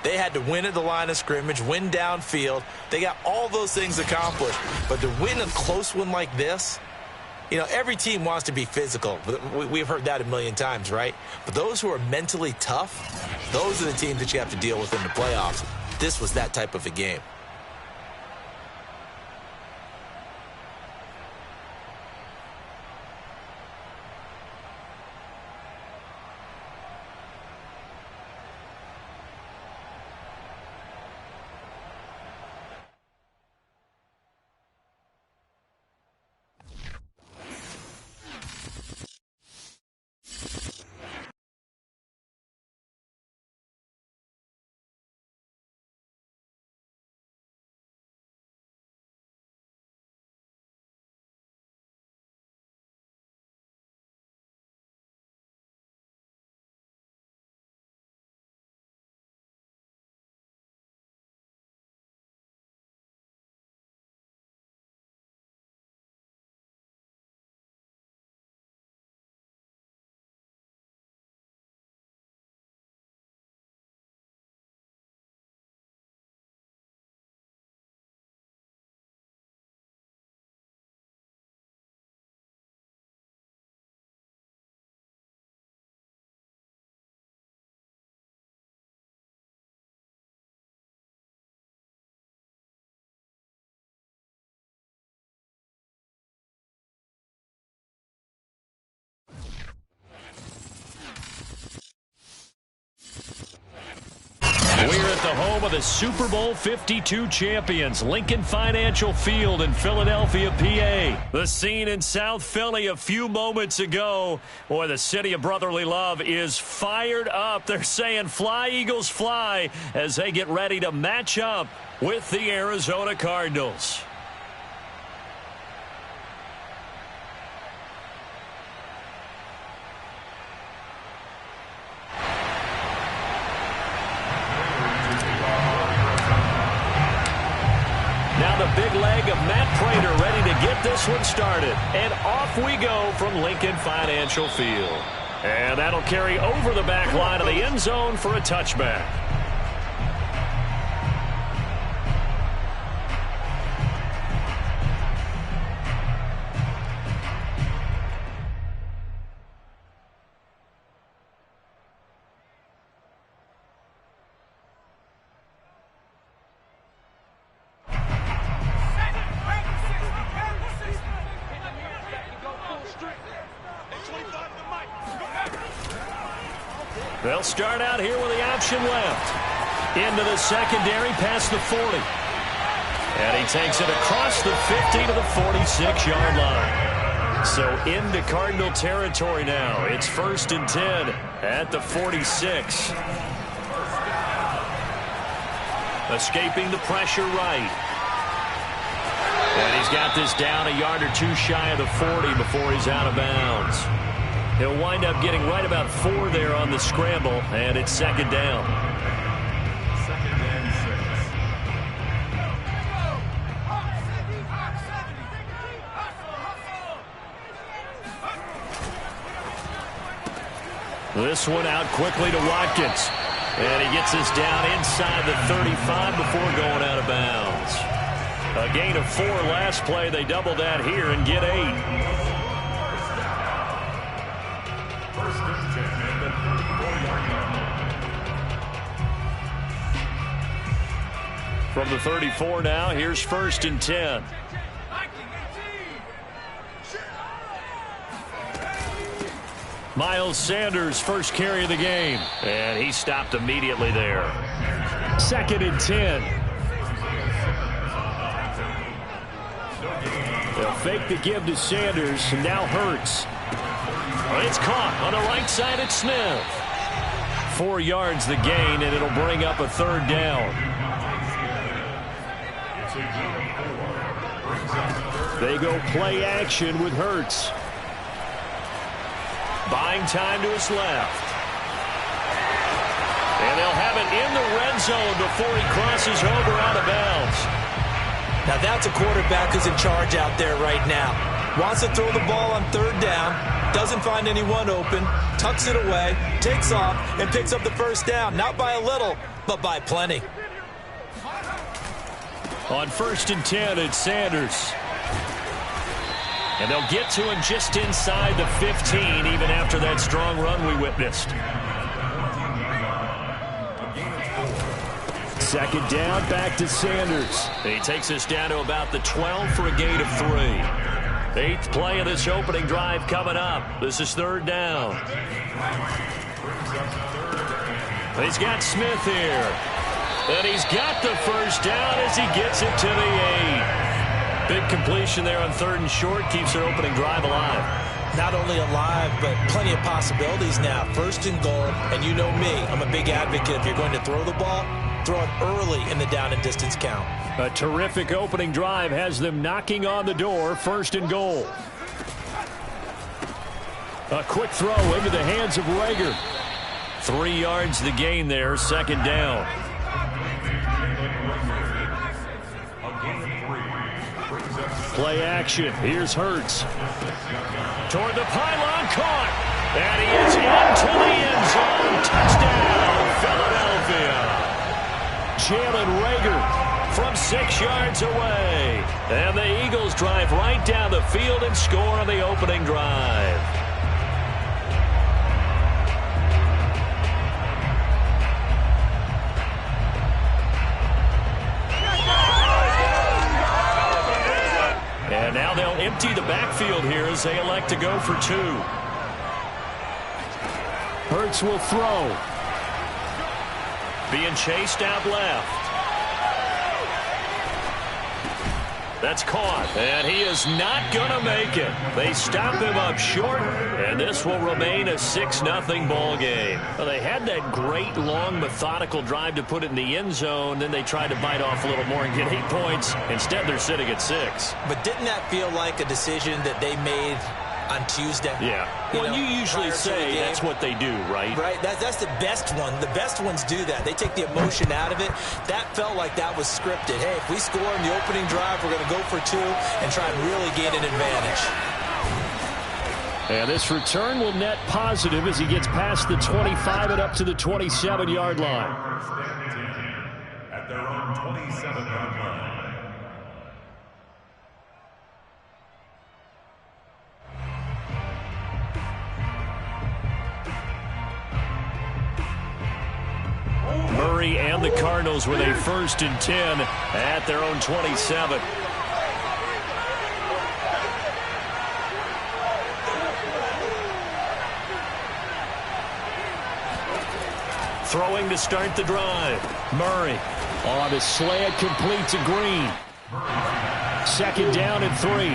They had to win at the line of scrimmage, win downfield. They got all those things accomplished. But to win a close one like this, you know, every team wants to be physical. We've heard that a million times, right? But those who are mentally tough, those are the teams that you have to deal with in the playoffs. This was that type of a game. We're at the home of the Super Bowl 52 champions, Lincoln Financial Field in Philadelphia, PA. The scene in South Philly a few moments ago. Boy, the city of brotherly love is fired up. They're saying, "Fly, Eagles, fly," as they get ready to match up with the Arizona Cardinals. Now the big leg of Matt Pratt ready to get this one started. And off we go from Lincoln Financial Field. And that'll carry over the back line of the end zone for a touchback. They'll start out here with the option left. Into the secondary past the 40. And he takes it across the 50 to the 46-yard line. So into Cardinal territory now. It's 1st and 10 at the 46. Escaping the pressure right. And he's got this down a yard or two shy of the 40 before he's out of bounds. He'll wind up getting right about 4 there on the scramble, and it's 2nd down. 2nd and 6. This one out quickly to Watkins. And he gets this down inside the 35 before going out of bounds. A gain of 4 last play. They double that here and get 8. From the 34 now, here's 1st and 10. Miles Sanders, first carry of the game. And he stopped immediately there. 2nd and 10. They'll fake the give to Sanders. Now Hurts. It's caught on the right side at Smith. 4 yards the gain, and it'll bring up a 3rd down. They go play action with Hurts. Buying time to his left. And they'll have it in the red zone before he crosses over out of bounds. Now that's a quarterback who's in charge out there right now. Wants to throw the ball on 3rd down. Doesn't find anyone open. Tucks it away. Takes off and picks up the 1st down. Not by a little, but by plenty. On 1st and 10, it's Sanders. And they'll get to him just inside the 15, even after that strong run we witnessed. 2nd down, back to Sanders. He takes us down to about the 12 for a gain of 3. 8th play of this opening drive coming up. This is 3rd down. He's got Smith here. And he's got the 1st down as he gets it to the 8. Big completion there on 3rd and short. Keeps their opening drive alive. Not only alive, but plenty of possibilities now. 1st and goal, and you know me. I'm a big advocate. If you're going to throw the ball, throw it early in the down and distance count. A terrific opening drive has them knocking on the door. 1st and goal. A quick throw into the hands of Rager. 3 yards the gain there. 2nd down. Play action. Here's Hurts. Toward the pylon, caught. And he is into the end zone. Touchdown, Philadelphia. Jalen Rager from 6 yards away. And the Eagles drive right down the field and score on the opening drive. And now they'll empty the backfield here as they elect to go for 2. Hurts will throw. being chased out left. That's caught, and he is not going to make it. They stop him up short, and this will remain a 6-0 ball game. Well, they had that great, long, methodical drive to put it in the end zone. Then they tried to bite off a little more and get 8 points. Instead, they're sitting at 6. But didn't that feel like a decision that they made on Tuesday? Yeah. Well, you usually say that's what they do, right? Right. That's the best one. The best ones do that. They take the emotion out of it. That felt like that was scripted. Hey, if we score in the opening drive, we're going to go for 2 and try and really gain an advantage. And this return will net positive as he gets past the 25 and up to the 27-yard line. At their own 27-yard line. Murray and the Cardinals with a 1st and 10 at their own 27. Throwing to start the drive. Murray on the slant, complete to Green. 2nd down and 3.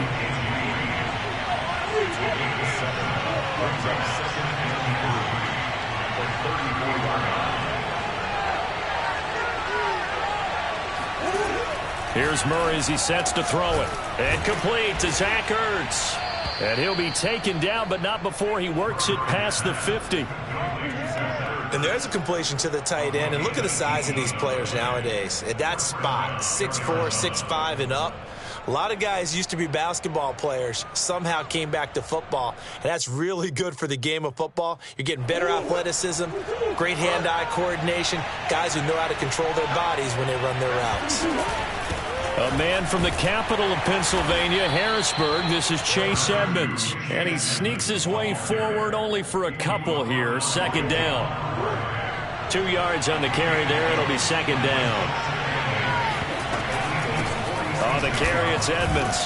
Here's Murray as he sets to throw it. And complete to Zach Ertz. And he'll be taken down, but not before he works it past the 50. And there's a completion to the tight end. And look at the size of these players nowadays. At that spot, 6'4", 6'5", and up. A lot of guys used to be basketball players, somehow came back to football. And that's really good for the game of football. You're getting better athleticism, great hand-eye coordination, guys who know how to control their bodies when they run their routes. A man from the capital of Pennsylvania, Harrisburg. This is Chase Edmonds. And he sneaks his way forward only for a couple here. 2nd down. 2 yards on the carry there. It'll be 2nd down. On the carry, it's Edmonds.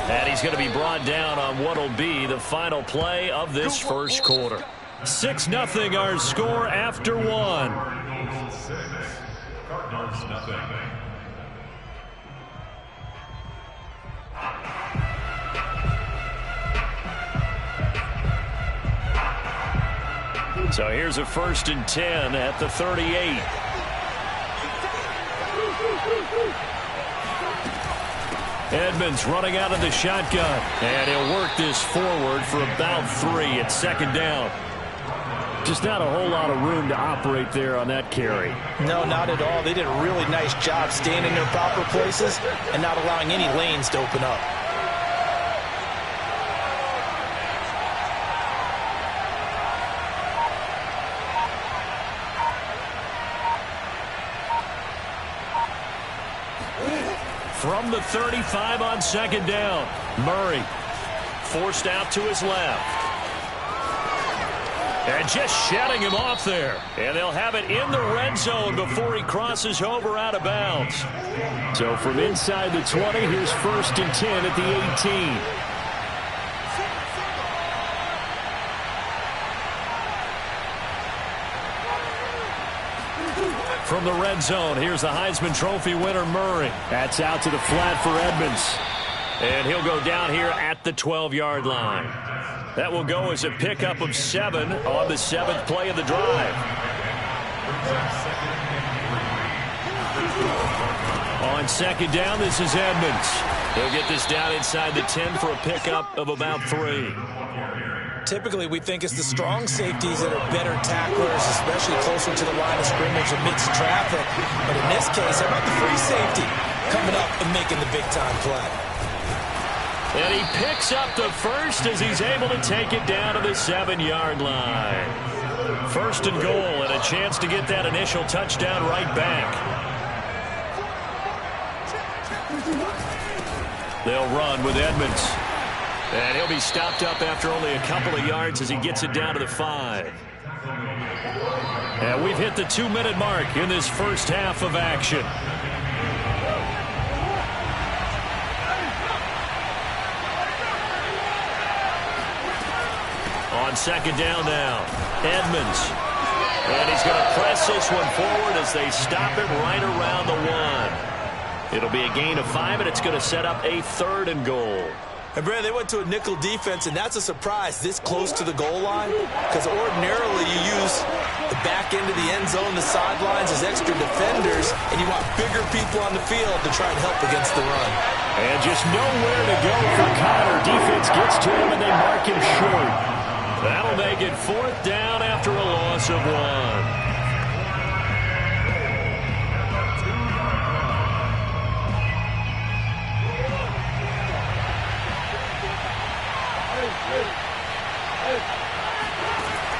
And he's going to be brought down on what will be the final play of this first quarter. 6-0 our score after 1. Cardinals nothing. So here's a 1st and 10 at the 38. Edmonds running out of the shotgun. And he'll work this forward for about 3 at 2nd down. Just not a whole lot of room to operate there on that carry. No, not at all. They did a really nice job staying in their proper places and not allowing any lanes to open up. From the 35 on 2nd down, Murray forced out to his left. And just shutting him off there. And they'll have it in the red zone before he crosses over out of bounds. So from inside the 20, here's 1st and 10 at the 18. From the red zone, here's the Heisman Trophy winner, Murray. That's out to the flat for Edmonds. And he'll go down here at the 12-yard line. That will go as a pickup of 7 on the 7th play of the drive. On 2nd down, this is Edmonds. He'll get this down inside the 10 for a pickup of about 3. Typically, we think it's the strong safeties that are better tacklers, especially closer to the line of scrimmage amidst traffic. But in this case, how about the free safety coming up and making the big-time play? And he picks up the first as he's able to take it down to the 7-yard line. 1st and goal, and a chance to get that initial touchdown right back. They'll run with Edmonds. And he'll be stopped up after only a couple of yards as he gets it down to the 5. And we've hit the 2-minute mark in this first half of action. On 2nd down now, Edmonds And he's going to press this one forward as they stop it right around the 1. It'll be a gain of 5, and it's going to set up a 3rd and goal. And, Brad, they went to a nickel defense, and that's a surprise this close to the goal line, because ordinarily you use the back end of the end zone, the sidelines as extra defenders, and you want bigger people on the field to try and help against the run. And just nowhere to go for Connor. Defense gets to him, and they mark him short. That'll make it 4th down after a loss of 1.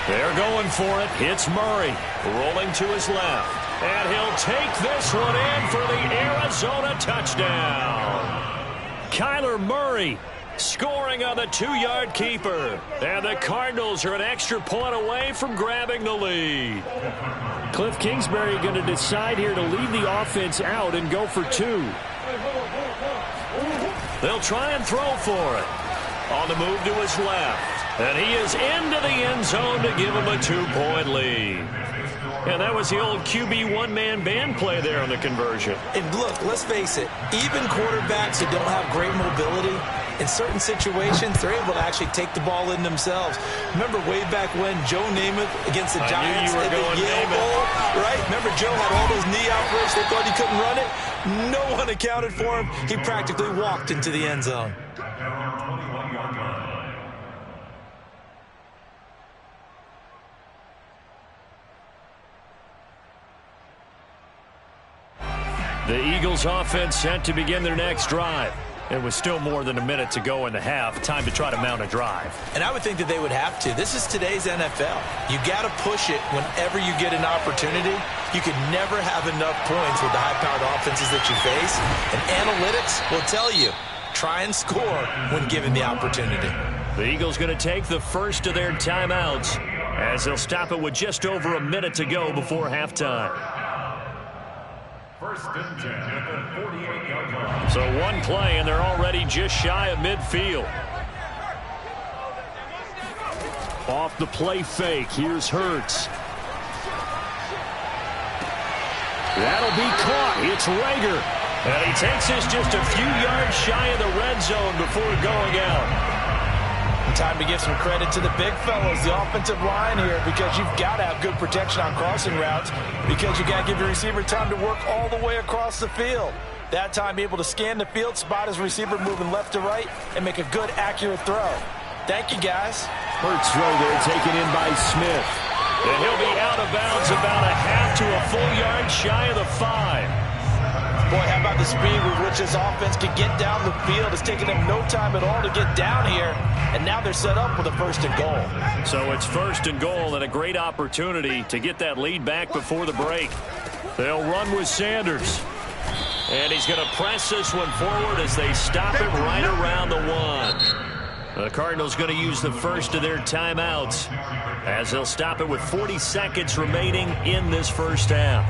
They're going for it. It's Murray rolling to his left. And he'll take this one in for the Arizona touchdown. Kyler Murray scoring on the 2-yard keeper. And the Cardinals are an extra point away from grabbing the lead. Cliff Kingsbury going to decide here to leave the offense out and go for 2. They'll try and throw for it. On the move to his left. And he is into the end zone to give him a 2-point lead. And that was the old QB one-man band play there on the conversion. And look, let's face it, even quarterbacks who don't have great mobility, in certain situations, they're able to actually take the ball in themselves. Remember way back when Joe Namath against the Giants at the Yale Bowl, right? Remember Joe had all those knee outbreaks. They thought he couldn't run it. No one accounted for him. He practically walked into the end zone. The Eagles offense set to begin their next drive. It was still more than a minute to go in the half. Time to try to mount a drive. And I would think that they would have to. This is today's NFL. You got to push it whenever you get an opportunity. You can never have enough points with the high-powered offenses that you face. And analytics will tell you, try and score when given the opportunity. The Eagles going to take the first of their timeouts as they'll stop it with just over a minute to go before halftime. 1st and 10 at the 48-yard line. So one play, and they're already just shy of midfield. Off the play fake, here's Hurts. That'll be caught. It's Rager. And he takes this just a few yards shy of the red zone before going out. Time to give some credit to the big fellas, the offensive line here, because you've got to have good protection on crossing routes, because you got to give your receiver time to work all the way across the field. That time able to scan the field, spot his receiver moving left to right, and make a good, accurate throw. Thank you, guys. Hurts throw there taken in by Smith. And he'll be out of bounds about a half to a full yard shy of the 5. Boy, how about the speed with which this offense can get down the field? It's taken them no time at all to get down here, and now they're set up with a 1st and goal. So it's 1st and goal and a great opportunity to get that lead back before the break. They'll run with Sanders. And he's going to press this one forward as they stop it right around the 1. The Cardinals going to use the first of their timeouts as they'll stop it with 40 seconds remaining in this first half.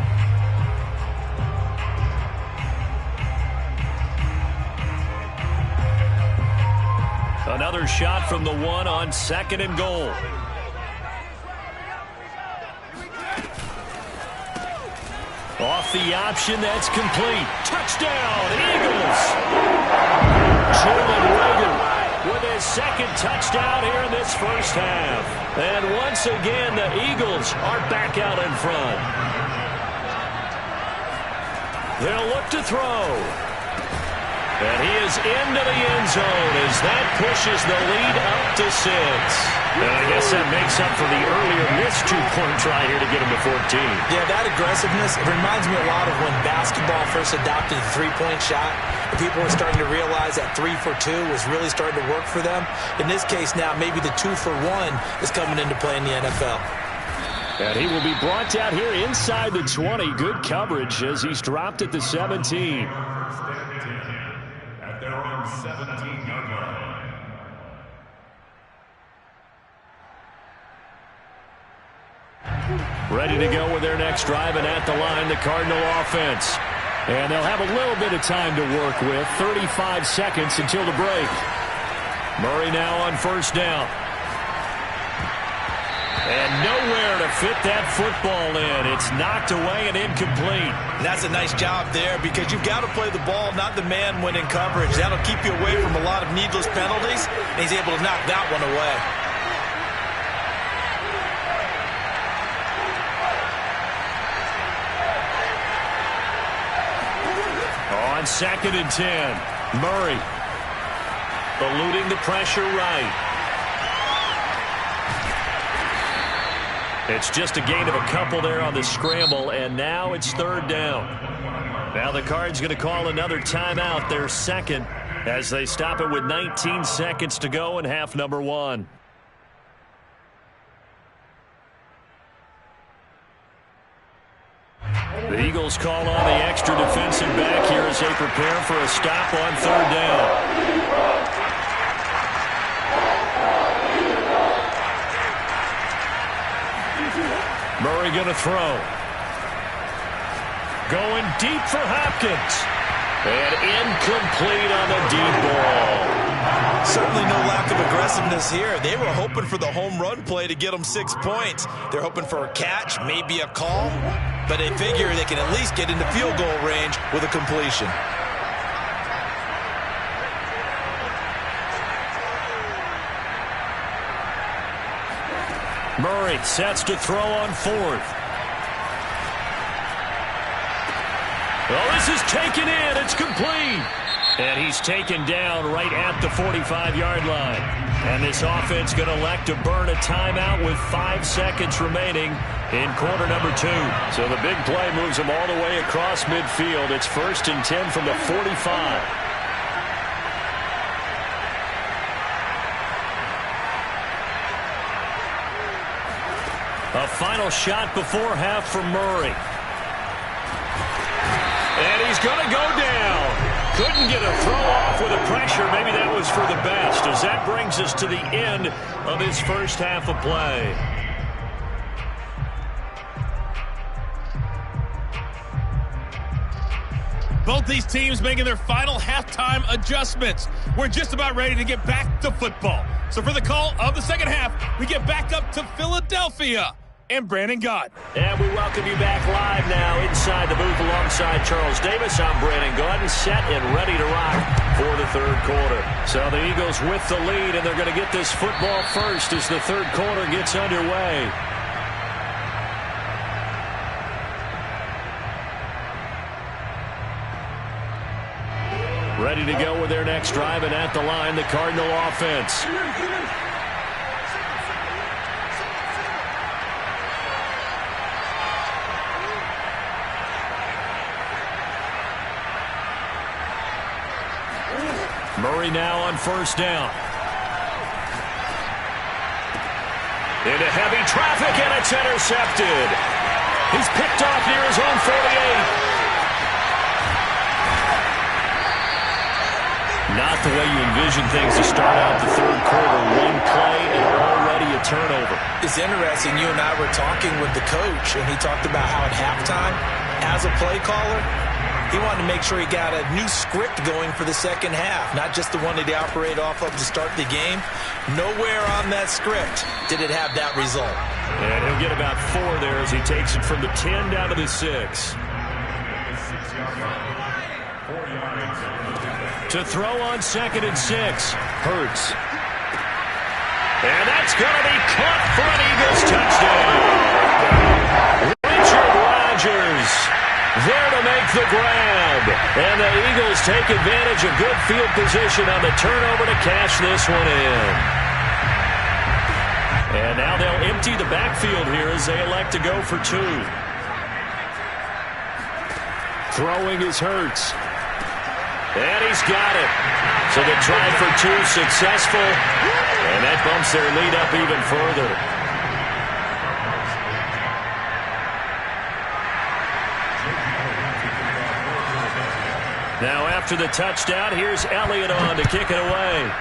Another shot from the 1 on 2nd and goal. Off the option, that's complete. Touchdown, Eagles! Jalen Rager with his 2nd touchdown here in this first half. And once again, the Eagles are back out in front. They'll look to throw. And he is into the end zone as that pushes the lead up to 6. And I guess that makes up for the earlier missed 2-point try here to get him to 14. Yeah, that aggressiveness, it reminds me a lot of when basketball first adopted the 3-point shot. And people were starting to realize that 3 for 2 was really starting to work for them. In this case now, maybe the 2 for 1 is coming into play in the NFL. And he will be brought down here inside the 20. Good coverage as he's dropped at the 17. At their own 17-yard line. Ready to go with their next drive, and at the line, the Cardinal offense. And they'll have a little bit of time to work with. 35 seconds until the break. Murray now on 1st down. And nowhere to fit that football in. It's knocked away and incomplete. And that's a nice job there because you've got to play the ball, not the man when in coverage. That'll keep you away from a lot of needless penalties, and he's able to knock that one away. On 2nd and 10, Murray eluding the pressure right. It's just a gain of a couple there on the scramble, and now it's 3rd down. Now the Cards going to call another timeout, their second, as they stop it with 19 seconds to go in half number 1. The Eagles call on the extra defensive back here as they prepare for a stop on 3rd down. Murray going to throw. Going deep for Hopkins. And incomplete on the deep ball. Certainly no lack of aggressiveness here. They were hoping for the home run play to get them 6 points. They're hoping for a catch, maybe a call, but they figure they can at least get into field goal range with a completion. Murray sets to throw on 4th. Well, this is taken in. It's complete. And he's taken down right at the 45-yard line. And this offense going to elect to burn a timeout with 5 seconds remaining in quarter number 2. So the big play moves them all the way across midfield. It's 1st and 10 from the 45. A final shot before half for Murray. And he's going to go down. Couldn't get a throw off with the pressure. Maybe that was for the best, as that brings us to the end of his first half of play. Both these teams making their final halftime adjustments. We're just about ready to get back to football. So for the call of the second half, we get back up to Philadelphia and Brandon Gott. And we welcome you back live now inside the booth alongside Charles Davis. I'm Brandon Gott, set and ready to rock for the 3rd quarter. So the Eagles with the lead, and they're going to get this football first as the 3rd quarter gets underway. Ready to go with their next drive, and at the line, the Cardinal offense. Murray now on 1st down. Into heavy traffic, and it's intercepted. He's picked off near his own 48. Not the way you envision things to start out the 3rd quarter. One play and already a turnover. It's interesting. You and I were talking with the coach, and he talked about how at halftime, as a play caller, he wanted to make sure he got a new script going for the second half, not just the one that he operated off of to start the game. Nowhere on that script did it have that result. And he'll get about 4 there as he takes it from the 10 down to the 6. To throw on 2nd and 6. Hurts. And that's going to be caught for an Eagles touchdown. Richard Rodgers there to make the grab. And the Eagles take advantage of good field position on the turnover to cash this one in. And now they'll empty the backfield here as they elect to go for 2. Throwing is Hurts. And he's got it. So the try for 2 successful. And that bumps their lead up even further. Now after the touchdown, here's Elliott on to kick it away.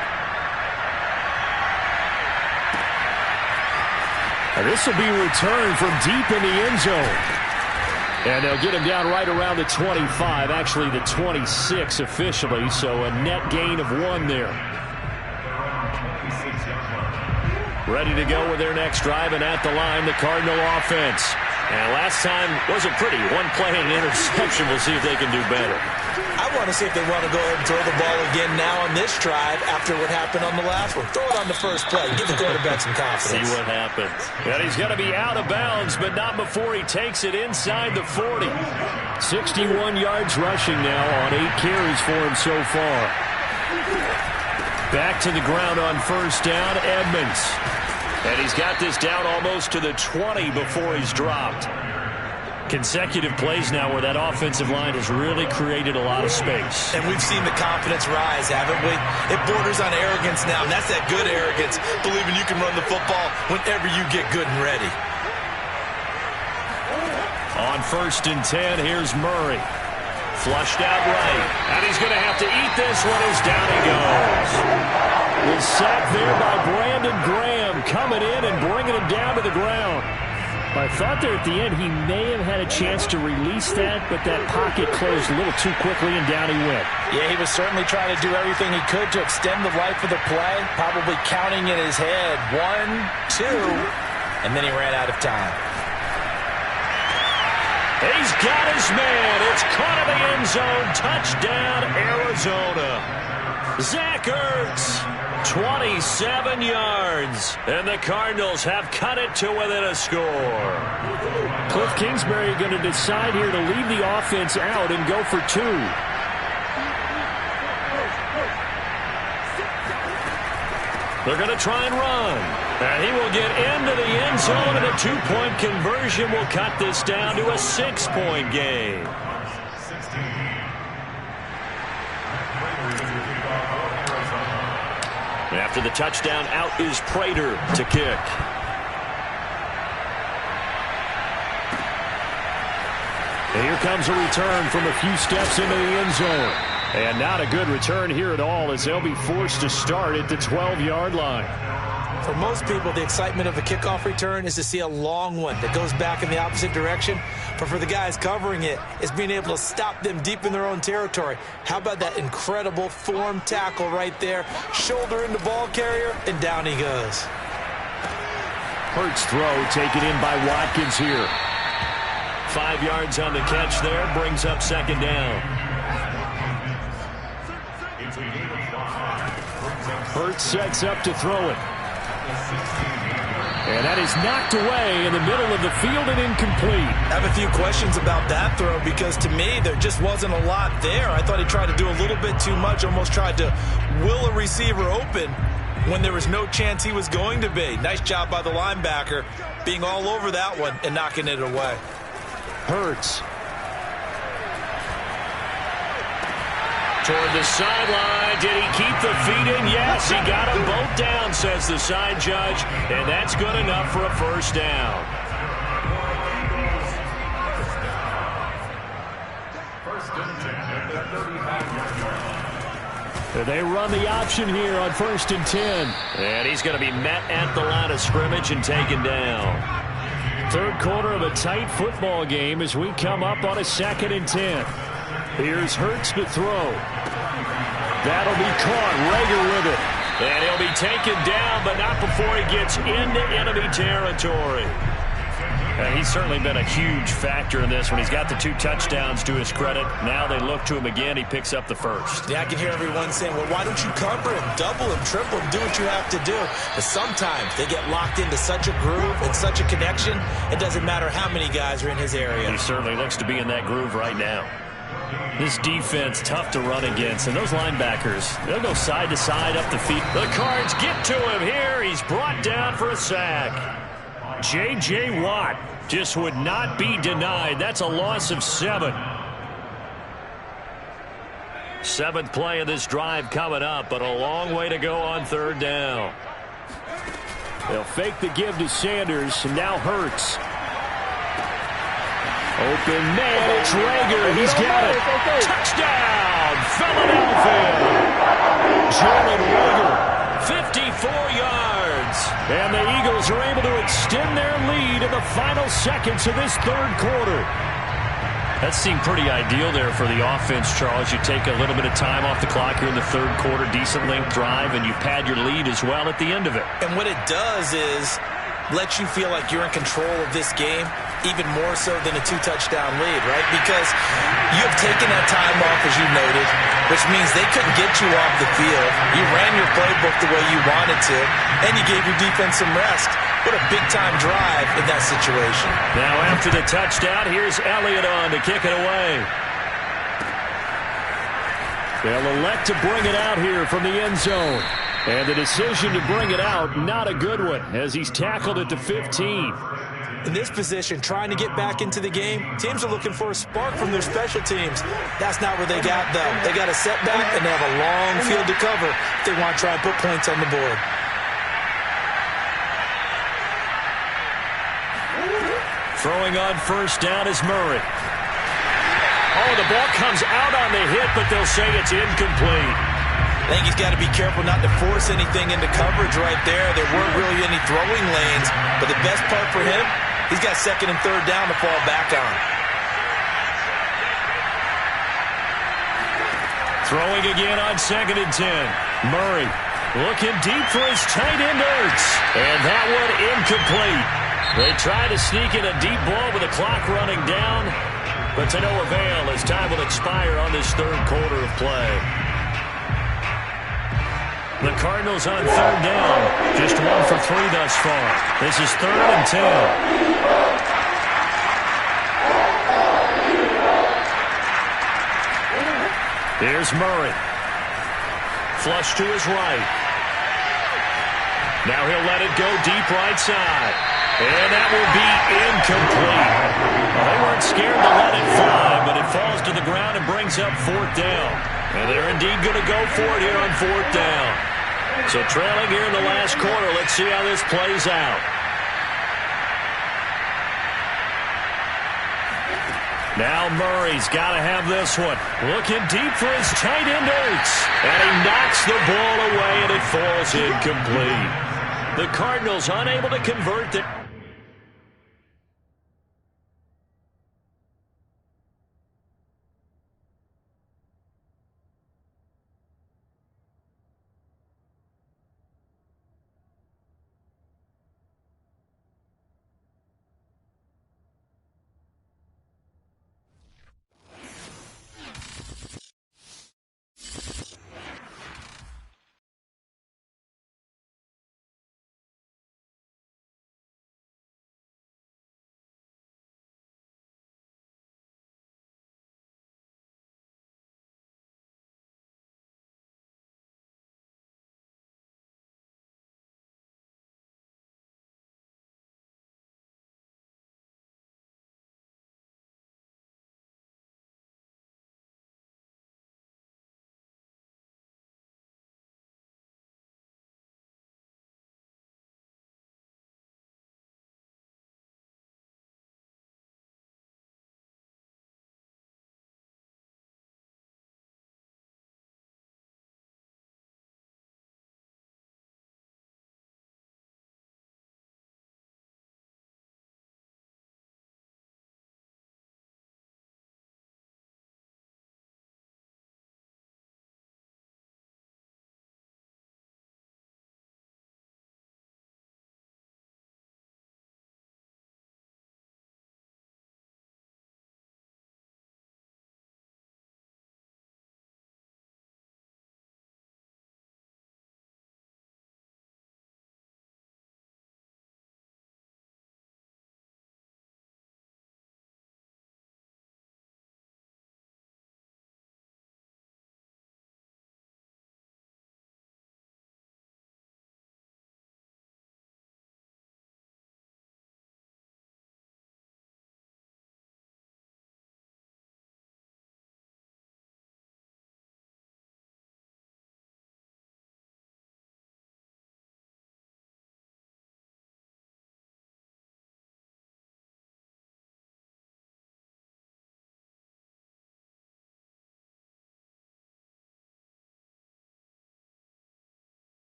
And this will be returned from deep in the end zone. And they'll get him down right around the 25, actually the 26 officially, so a net gain of 1 there. Ready to go with their next drive, and at the line, the Cardinal offense. And last time wasn't pretty. One play and an interception. We'll see if they can do better. I want to see if they want to go ahead and throw the ball again now on this drive after what happened on the last one. Throw it on the first play. Give the quarterback some confidence. See what happens. And he's going to be out of bounds, but not before he takes it inside the 40. 61 yards rushing now on 8 carries for him so far. Back to the ground on first down, Edmonds. And he's got this down almost to the 20 before he's dropped. Consecutive plays now where that offensive line has really created a lot of space. And we've seen the confidence rise, haven't we? It borders on arrogance now, and that's that good arrogance, believing you can run the football whenever you get good and ready. On first and 10, here's Murray. Flushed out right. And he's going to have to eat this one as down he goes. The sack there by Brandon Graham, coming in and bringing him down to the ground. I thought there at the end he may have had a chance to release that, but that pocket closed a little too quickly, and down he went. Yeah, he was certainly trying to do everything he could to extend the life of the play, probably counting in his head 1, 2, and then he ran out of time. He's got his man. It's caught in the end zone. Touchdown, Arizona. Zach Ertz, 27 yards. And the Cardinals have cut it to within a score. Cliff Kingsbury going to decide here to leave the offense out and go for 2. They're going to try and run. And he will get into the end zone, and a 2-point conversion will cut this down to a 6-point game. After the touchdown, out is Prater to kick. And here comes a return from a few steps into the end zone. And not a good return here at all, as they'll be forced to start at the 12-yard line. For most people, the excitement of a kickoff return is to see a long one that goes back in the opposite direction. But for the guys covering it, it's being able to stop them deep in their own territory. How about that incredible form tackle right there? Shoulder into ball carrier, and down he goes. Hurts throw taken in by Watkins here. 5 yards on the catch there, brings up second down. Hurts sets up to throw it. And that is knocked away in the middle of the field and incomplete. I have a few questions about that throw because to me there just wasn't a lot there. I thought he tried to do a little bit too much, almost tried to will a receiver open when there was no chance he was going to be. Nice job by the linebacker being all over that one and knocking it away. Hurts. Toward the sideline. Did he keep the feet in? Yes, he got them both down, says the side judge. And that's good enough for a first down. First and 10 at the 35-yard line. They run the option here on first and 10. And he's going to be met at the line of scrimmage and taken down. Third quarter of a tight football game as we come up on a 2nd and 10. Here's Hurts to throw. That'll be caught. Rager with it. And he'll be taken down, but not before he gets into enemy territory. And he's certainly been a huge factor in this when he's got the 2 touchdowns to his credit. Now they look to him again. He picks up the first. Yeah, I can hear everyone saying, well, why don't you cover him, double him, triple him, do what you have to do. But sometimes they get locked into such a groove and such a connection, it doesn't matter how many guys are in his area. He certainly looks to be in that groove right now. This defense, tough to run against. And those linebackers, they'll go side to side up the field. The Cards get to him here. He's brought down for a sack. J.J. Watt just would not be denied. That's a loss of 7. 7th play of this drive coming up, but a long way to go on 3rd down. They'll fake the give to Sanders, and now Hurts. Open man, it's Rager. He's got it. Touchdown, Philadelphia. Jalen Rager, 54 yards. And the Eagles are able to extend their lead in the final seconds of this 3rd quarter. That seemed pretty ideal there for the offense, Charles. You take a little bit of time off the clock here in the third quarter, decent length drive, and you pad your lead as well at the end of it. And what it does is let you feel like you're in control of this game, even more so than a 2-touchdown lead, right? Because you have taken that time off, as you noted, which means they couldn't get you off the field. You ran your playbook the way you wanted to, and you gave your defense some rest. What a big-time drive in that situation. Now after the touchdown, here's Elliott on to kick it away. They'll elect to bring it out here from the end zone. And the decision to bring it out, not a good one, as he's tackled at the 15. In this position, trying to get back into the game, teams are looking for a spark from their special teams. That's not where they got, though. They got a setback, and they have a long field to cover if they want to try and put points on the board. Throwing on first down is Murray. Oh, the ball comes out on the hit, but they'll say it's incomplete. I think he's got to be careful not to force anything into coverage right there. There weren't really any throwing lanes, but the best part for him, he's got second and third down to fall back on. Throwing again on 2nd and 10. Murray looking deep for his tight end Ertz. And that one incomplete. They try to sneak in a deep ball with the clock running down, but to no avail as time will expire on this third quarter of play. The Cardinals on third down. Just 1 for 3 thus far. This is 3rd and 10. Here's Murray. Flush to his right. Now he'll let it go deep right side. And that will be incomplete. Well, they weren't scared to let it fly, but it falls to the ground and brings up 4th down. And they're indeed going to go for it here on 4th down. So trailing here in the last quarter, let's see how this plays out. Now Murray's got to have this one. Looking deep for his tight end Ertz. And he knocks the ball away, and it falls incomplete. The Cardinals unable to convert it.